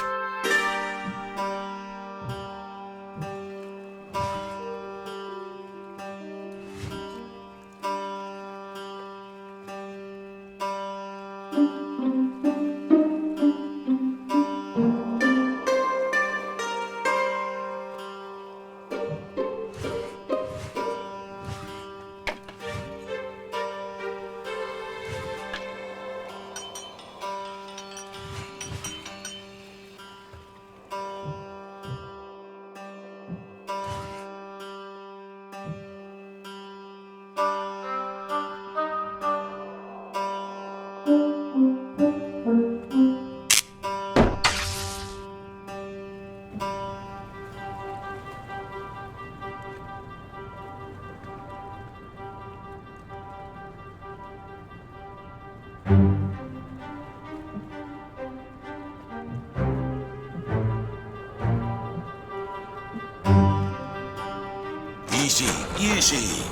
S1: Easy, easy.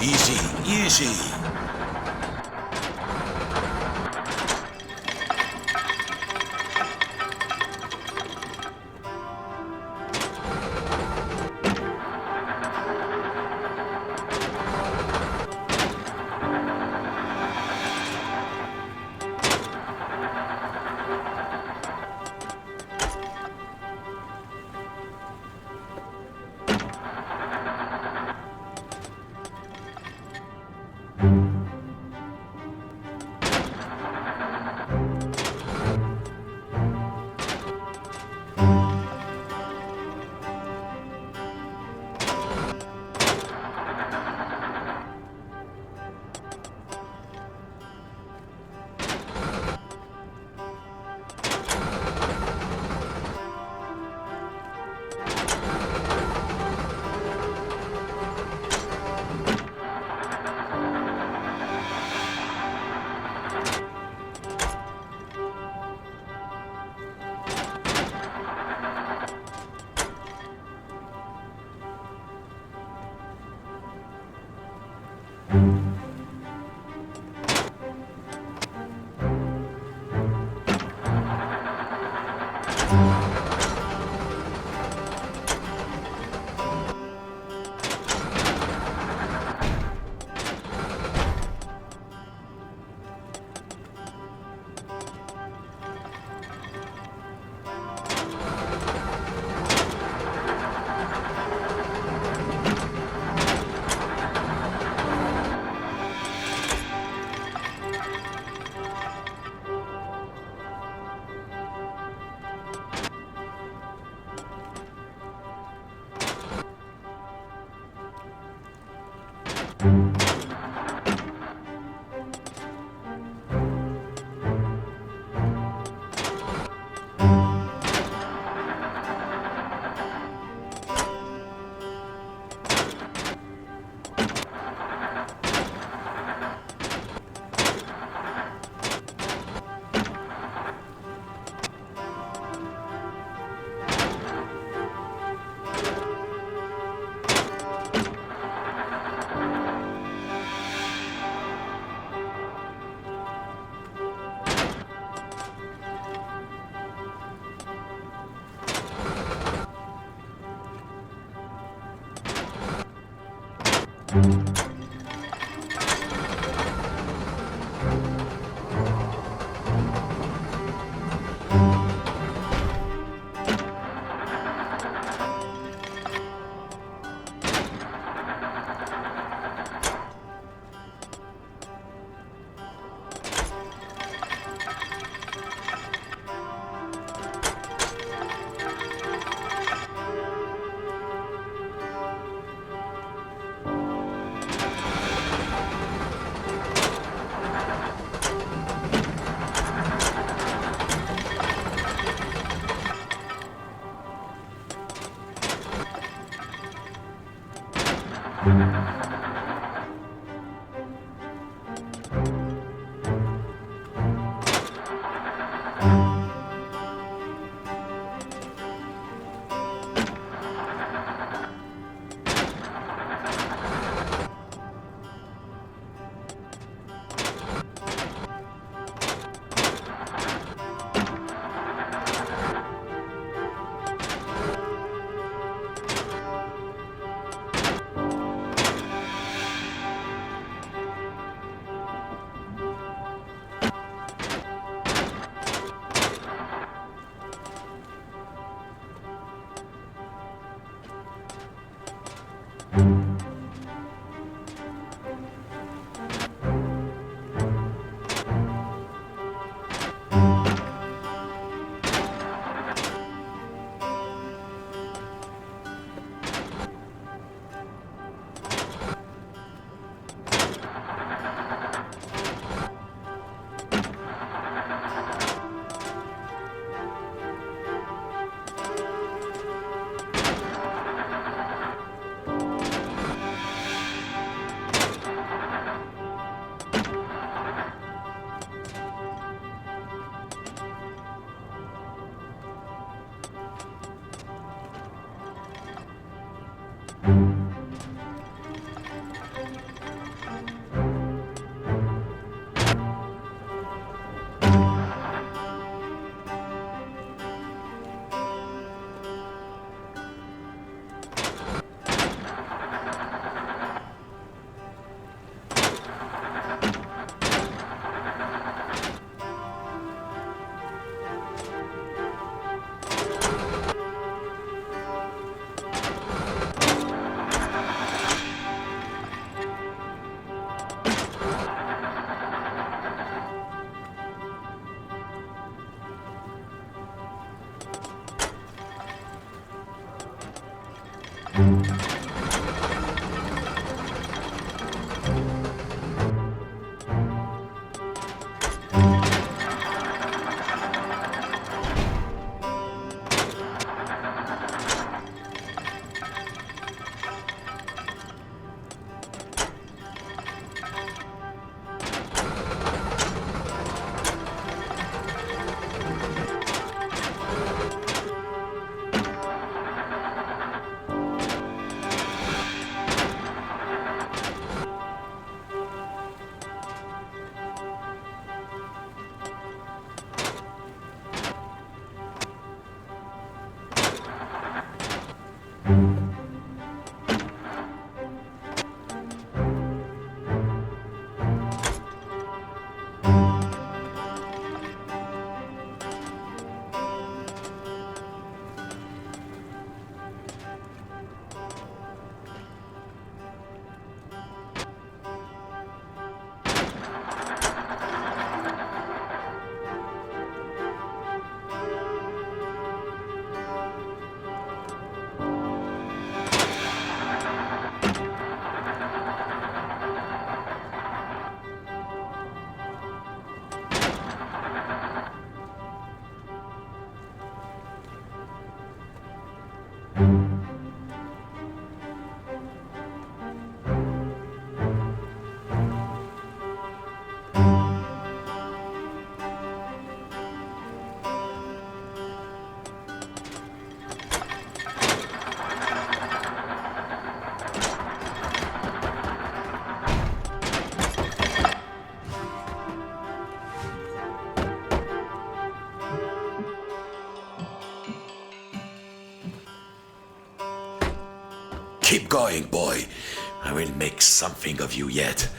S1: Easy, easy. Keep going, boy. I will make something of you yet.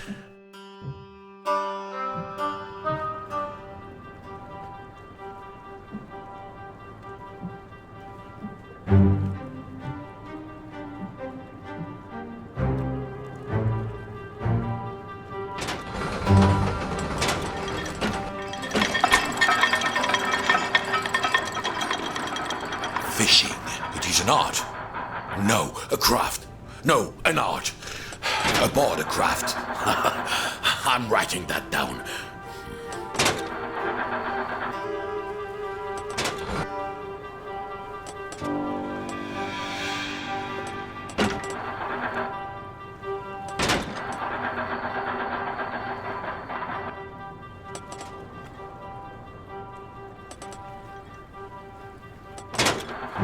S1: Fishing. It is an art. No, a craft. No, an art. Aboard a craft. I'm writing that down. Did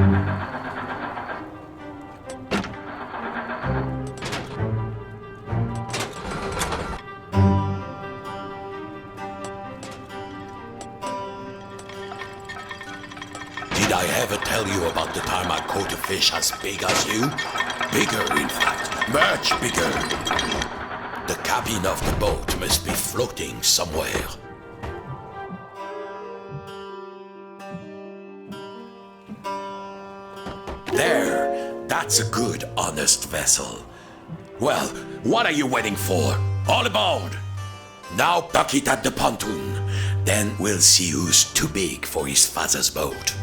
S1: I ever tell you about the time I caught a fish as big as you? Bigger, in fact. Much bigger. The cabin of the boat must be floating somewhere. There! That's a good, honest vessel. Well, what are you waiting for? All aboard! Now dock it at the pontoon. Then we'll see who's too big for his father's boat.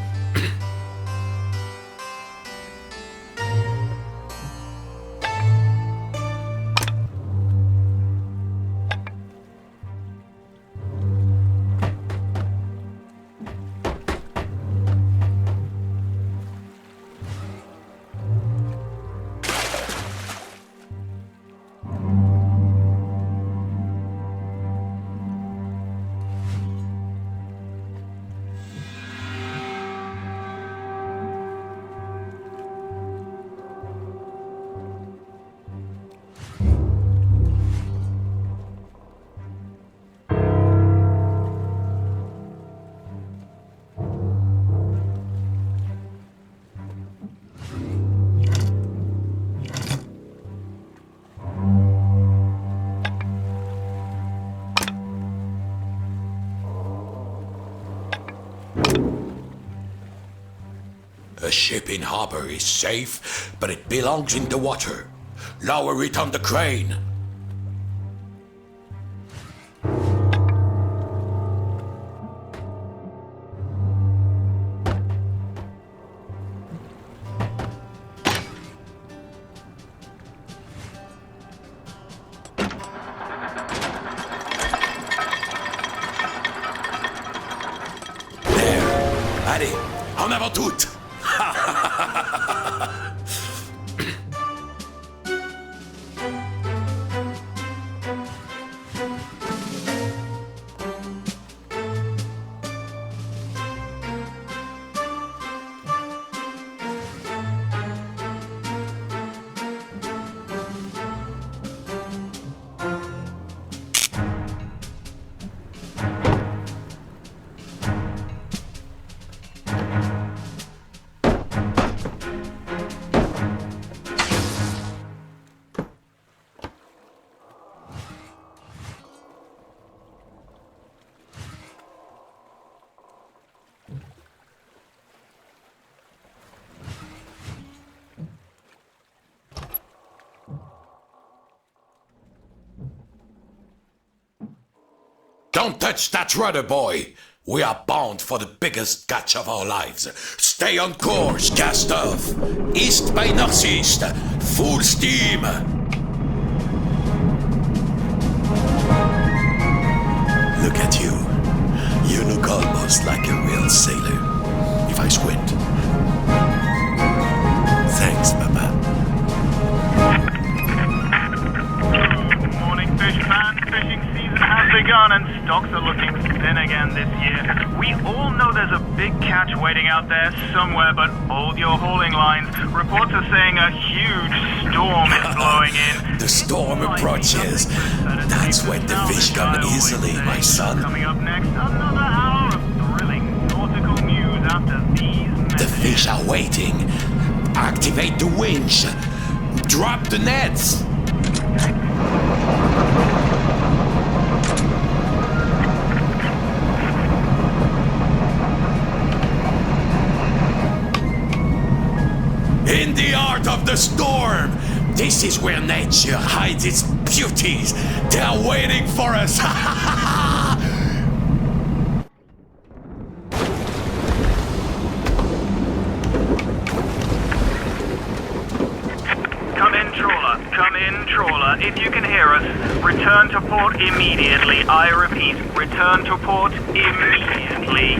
S1: A ship in harbor is safe, but it belongs in the water. Lower it on the crane. There. Allez, en avant toute! Don't touch that rudder, boy! We are bound for the biggest catch of our lives. Stay on course, cast off. East by northeast. Full steam. Look at you. You look almost like a real sailor. If I squint. Thanks, Papa.
S2: Good morning, Fisherman. Fishing season has begun and stocks are looking thin again this year. We all know there's a big catch waiting out there somewhere, but hold your hauling lines. Reports are saying a huge storm is blowing in.
S1: The storm approaches. That's when the fish come easily, my son.
S2: Coming up next, another hour of thrilling nautical news after these
S1: The
S2: messages.
S1: fish are waiting. Activate the winch. Drop the nets. In the heart of the storm, this is where nature hides its beauties. They are waiting for us.
S2: Come in, trawler. Come in, trawler. If you can hear us, return to port immediately. I repeat, return to port immediately.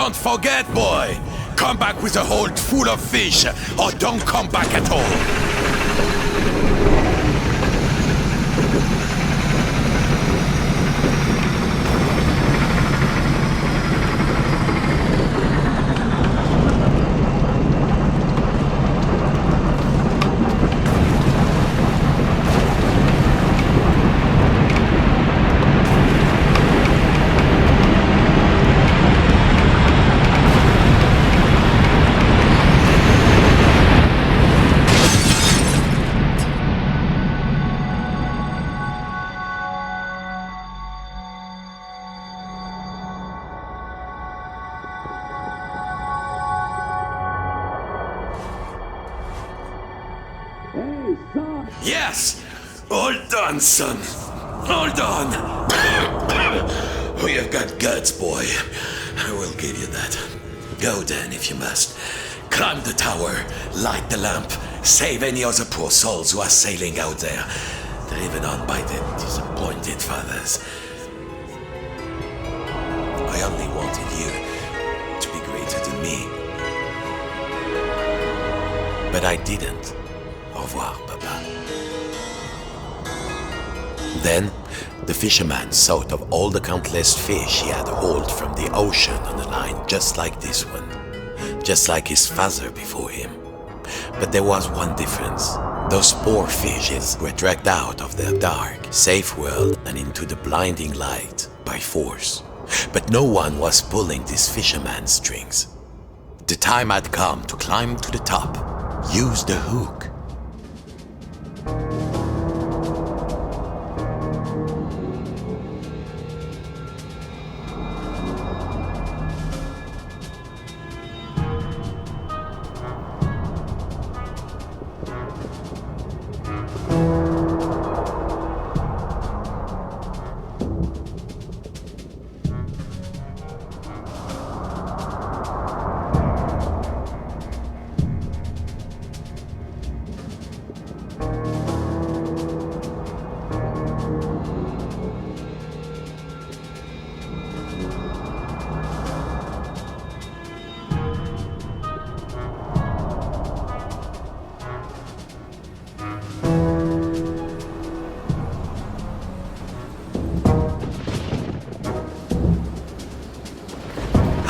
S1: Don't forget, boy! Come back with a hold full of fish, or don't come back at all! Yes! All done, son. All done. We have got guts, boy. I will give you that. Go then, if you must. Climb the tower, light the lamp, save any other poor souls who are sailing out there, driven on by their disappointed fathers. I only wanted you to be greater than me. But I didn't. Au revoir, Papa. Then, the fisherman thought of all the countless fish he had hauled from the ocean on a line just like this one, just like his father before him. But there was one difference. Those poor fishes were dragged out of their dark, safe world and into the blinding light by force. But no one was pulling this fisherman's strings. The time had come to climb to the top, use the hook.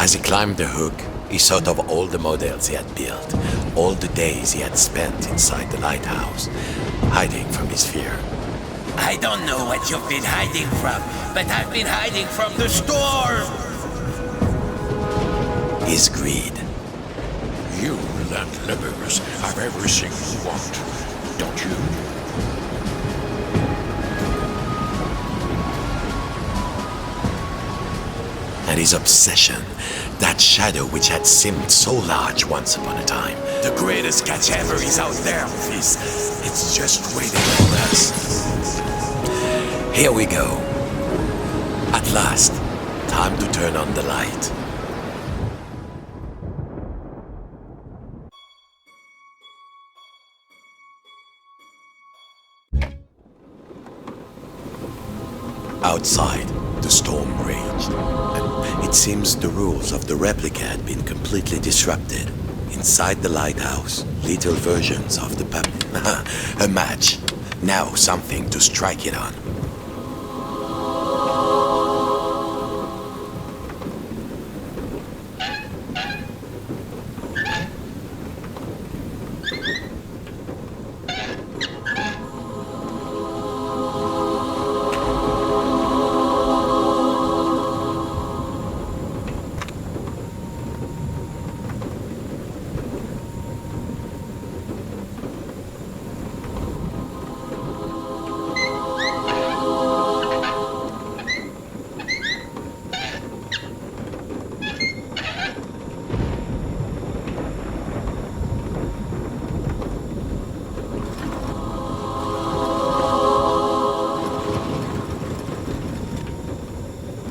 S1: As he climbed the hook, he thought of all the models he had built, all the days he had spent inside the lighthouse, hiding from his fear.
S3: I don't know what you've been hiding from, but I've been hiding from the storm!
S1: His greed.
S4: You landlubbers have everything you want, don't you?
S1: And his obsession, that shadow which had seemed so large once upon a time. The greatest catch ever is out there, Fizz. It's just waiting for us. Here we go. At last, time to turn on the light. Outside, the storm raged, and it seems the rules of the replica had been completely disrupted. Inside the lighthouse, little versions of the Pamять. A match. Now something to strike it on.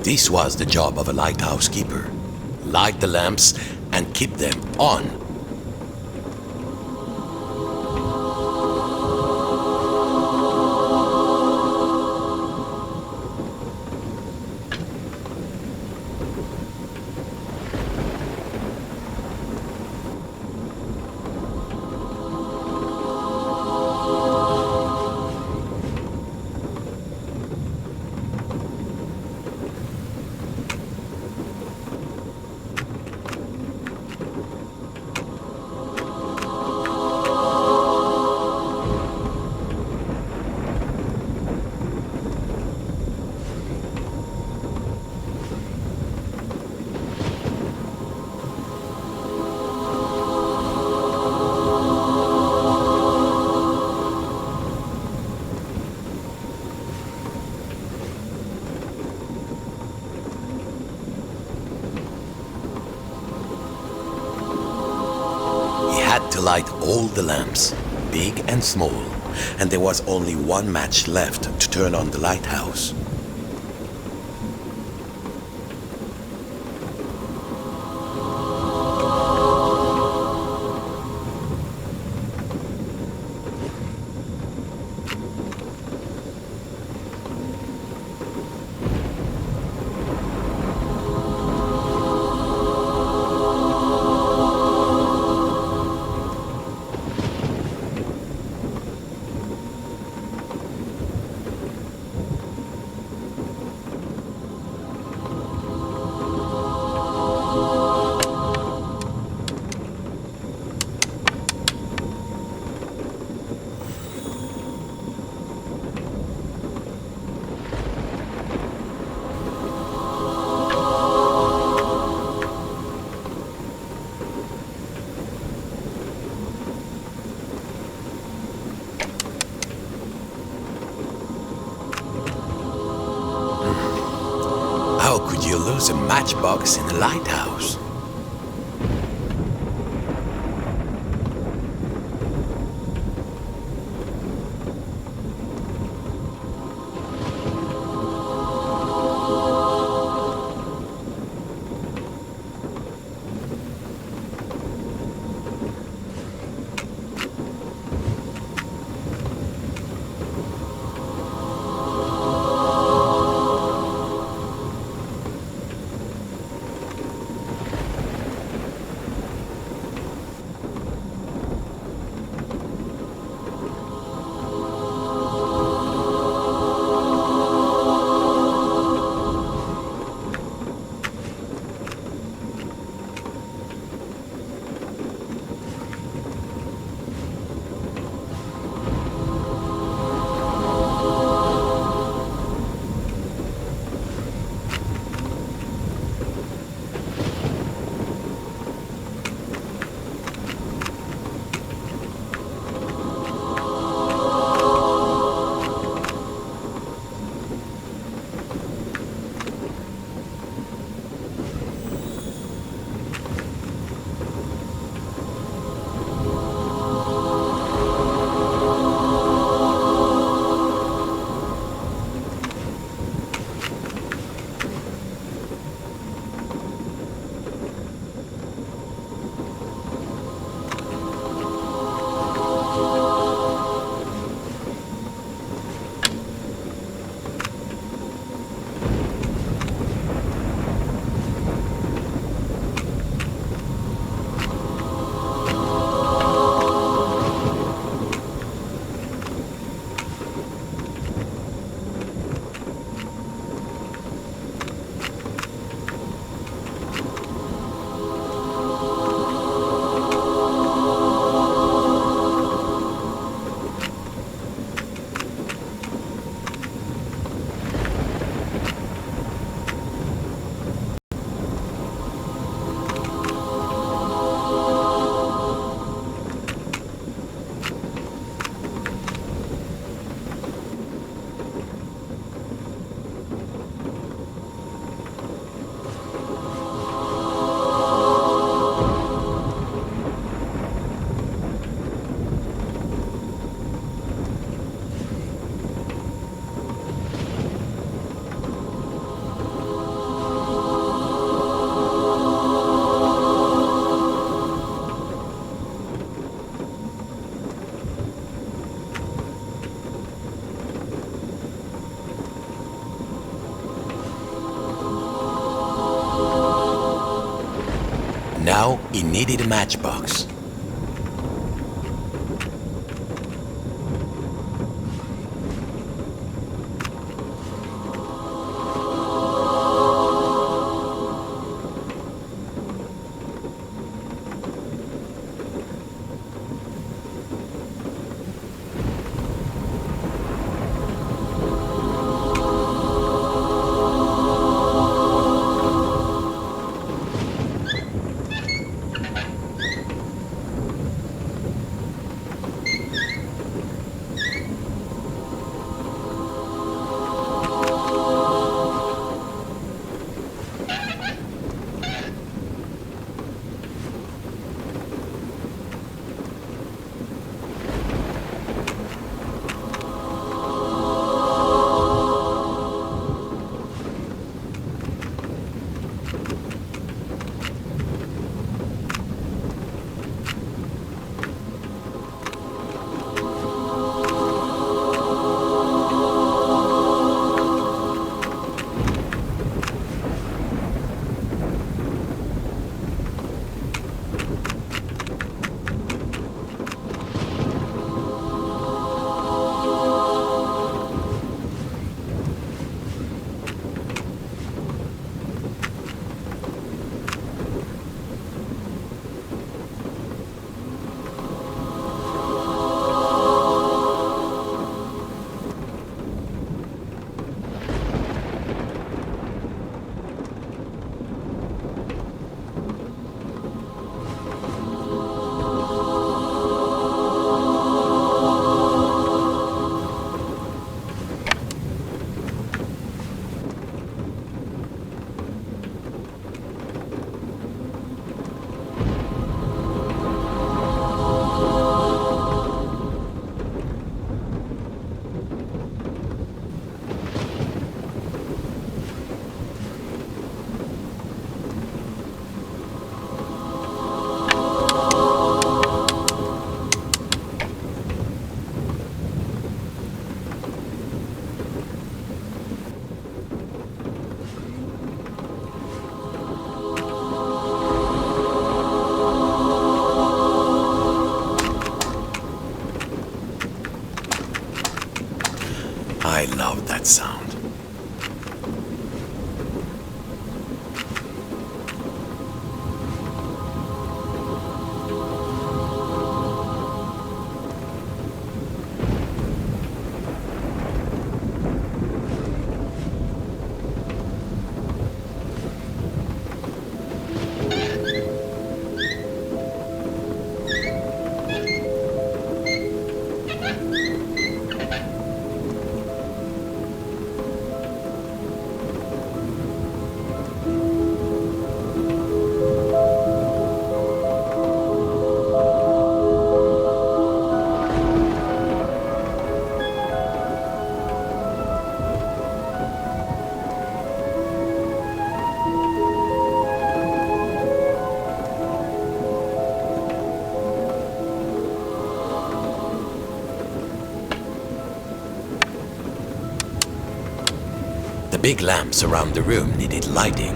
S1: This was the job of a lighthouse keeper. Light the lamps and keep them on. had to light all the lamps, big and small, and there was only one match left to turn on the lighthouse. How could you lose a matchbox in a lighthouse? Now he needed a matchbox. love that sound. The big lamps around the room needed lighting.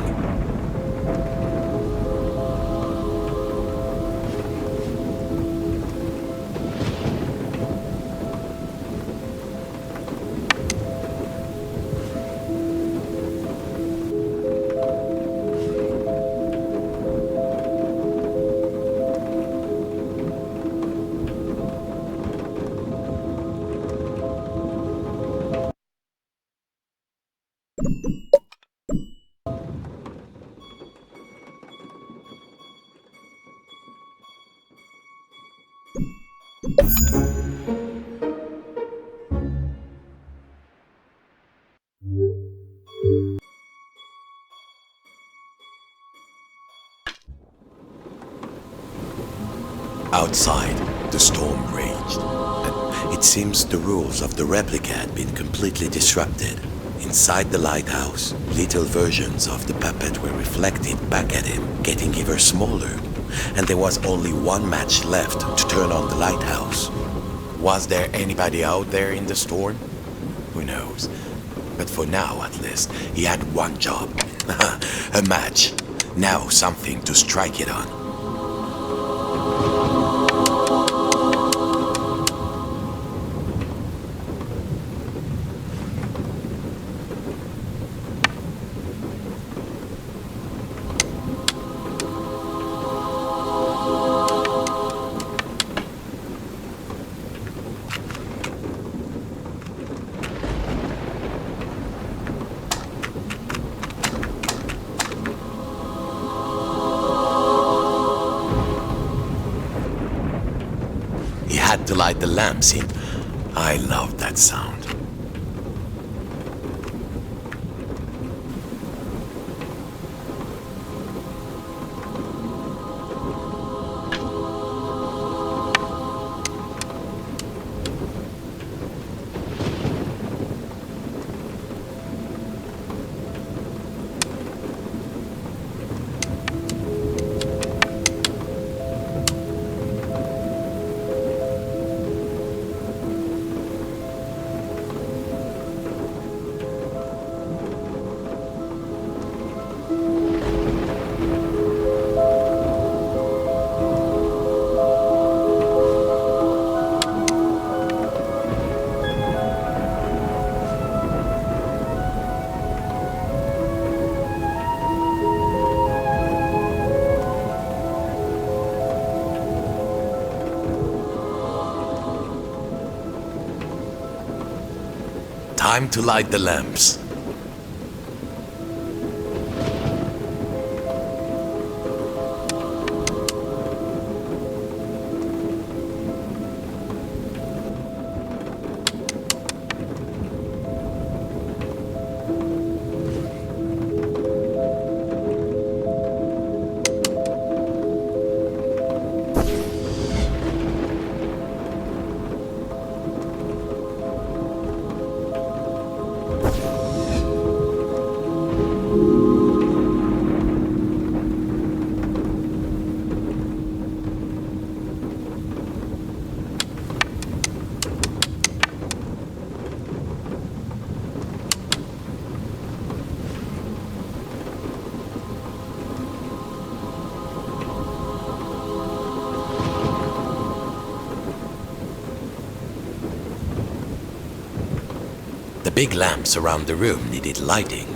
S1: Outside, the storm raged. It seems the rules of the replica had been completely disrupted. Inside the lighthouse, little versions of the puppet were reflected back at him, getting ever smaller. And there was only one match left to turn on the lighthouse. Was there anybody out there in the storm? Who knows? But for now, at least, he had one job. A match. Now something to strike it on. To light the lamps in. I love that sound. Time to light the lamps. big lamps around the room needed lighting.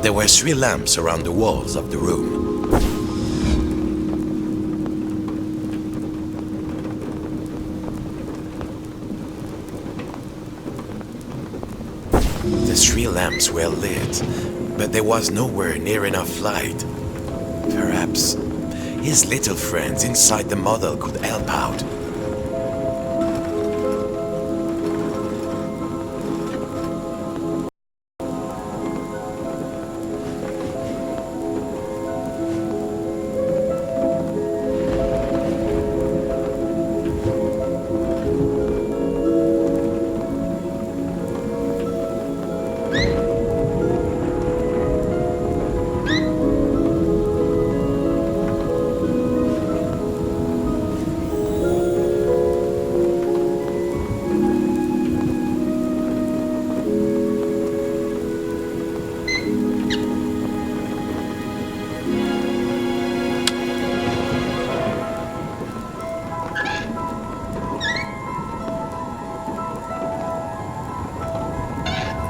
S1: There were 3 lamps around the walls of the room. The 3 lamps were lit, but there was nowhere near enough light. Perhaps his little friends inside the model could help out.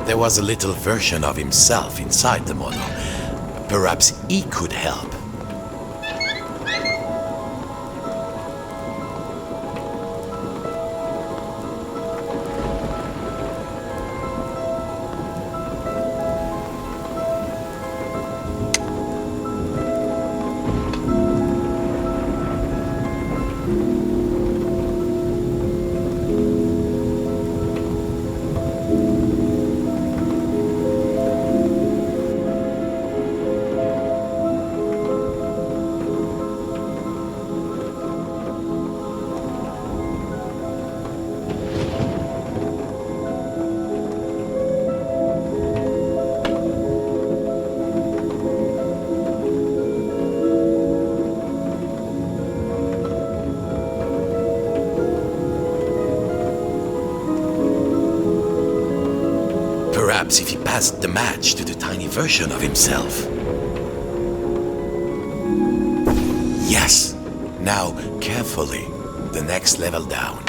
S1: There was a little version of himself inside the model. Perhaps he could help. Perhaps if he passed the match to the tiny version of himself. Yes! Now, carefully, the next level down.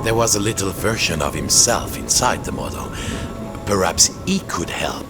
S1: There was a little version of himself inside the model. Perhaps he could help.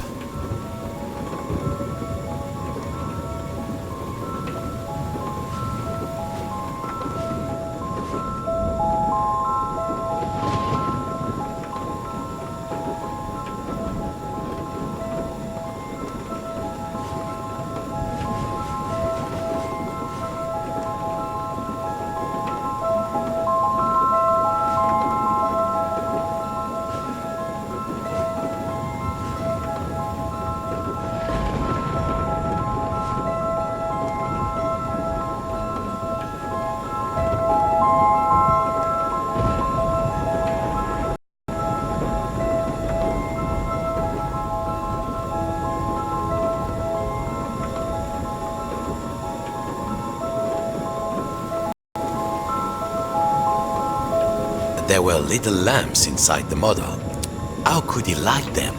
S1: There were little lamps inside the model. How could he light them?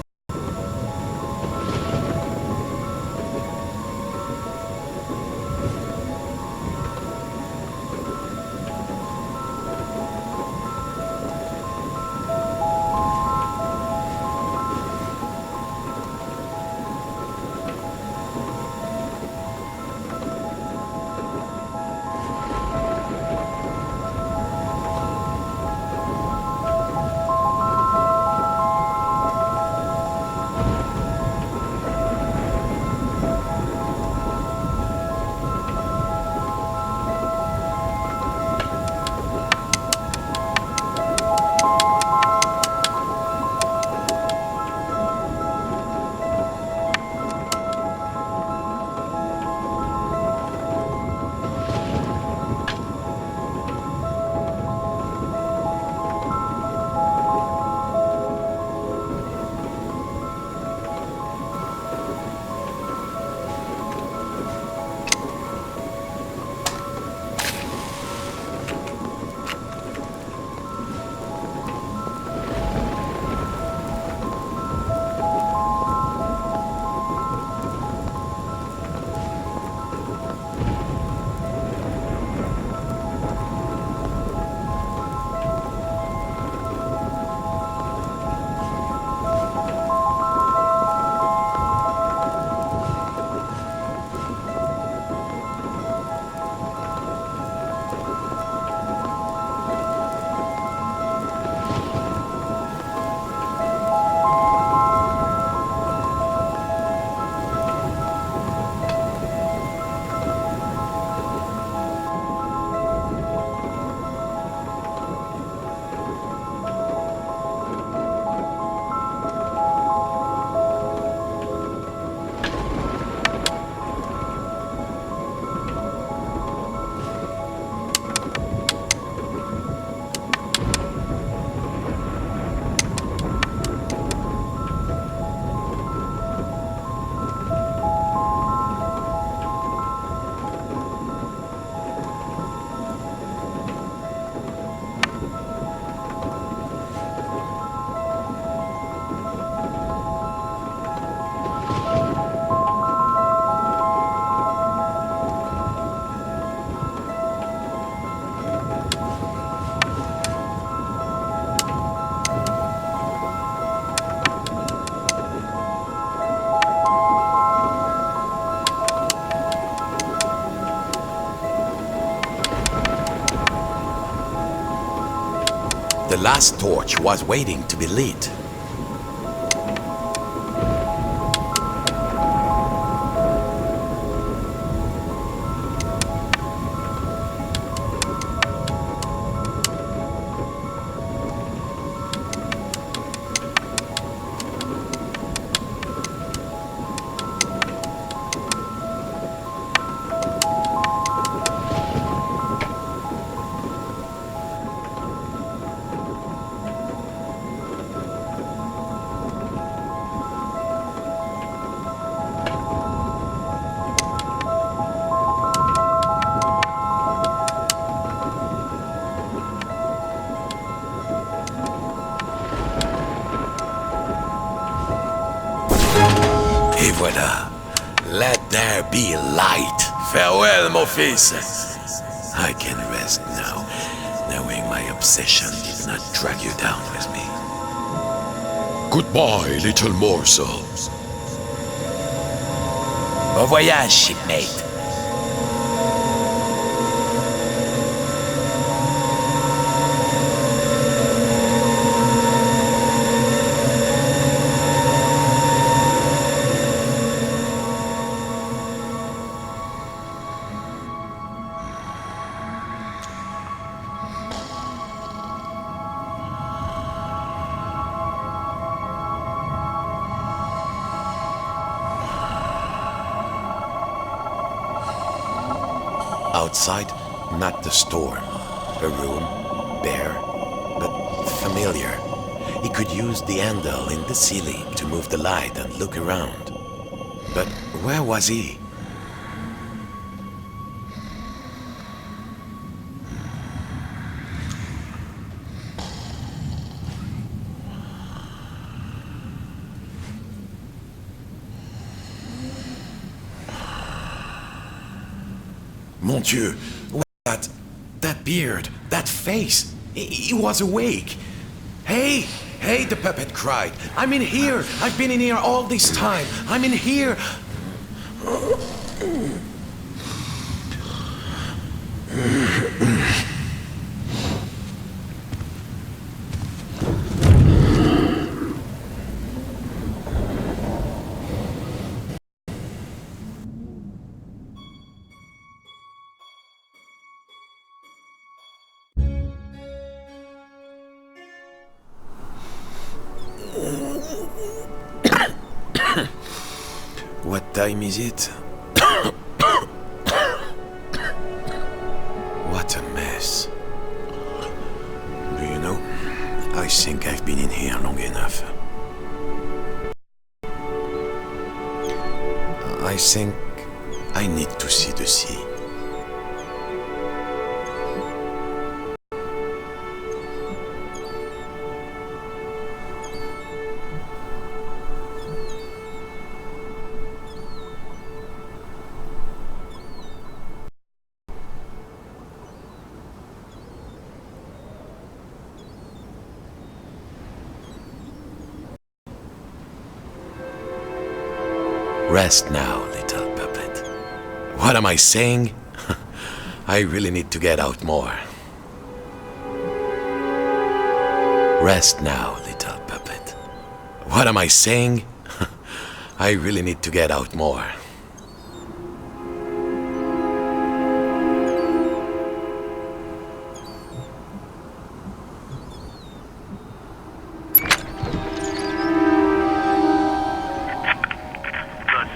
S1: The last torch was waiting to be lit. Et voilà. Let there be light. Farewell, mon fils. I can rest now, knowing my obsession did not drag you down with me.
S4: Goodbye, little morsel.
S3: Bon voyage, shipmate.
S1: Outside, not the storm. A room, bare, but familiar. He could use the handle in the ceiling to move the light and look around. But where was he? Mon Dieu, that beard, that face, he was awake. Hey, the puppet cried. I'm in here. I've been in here all this time. I'm in here. What time is it? What a mess. Do you know, I think I've been in here long enough. I think I need to see the sea. Rest now, little puppet. What am I saying? I really need to get out more. Rest now, little puppet. What am I saying? I really need to get out more.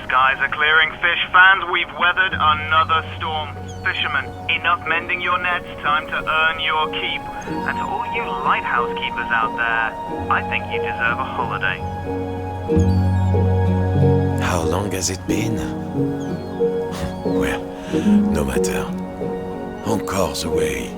S2: Skies are clearing, fish fans. We've weathered another storm. Fisherman, enough mending your nets. Time to earn your keep. And to all you lighthouse keepers out there, I think you deserve a holiday.
S1: How long has it been? Well, no matter. Encore the way.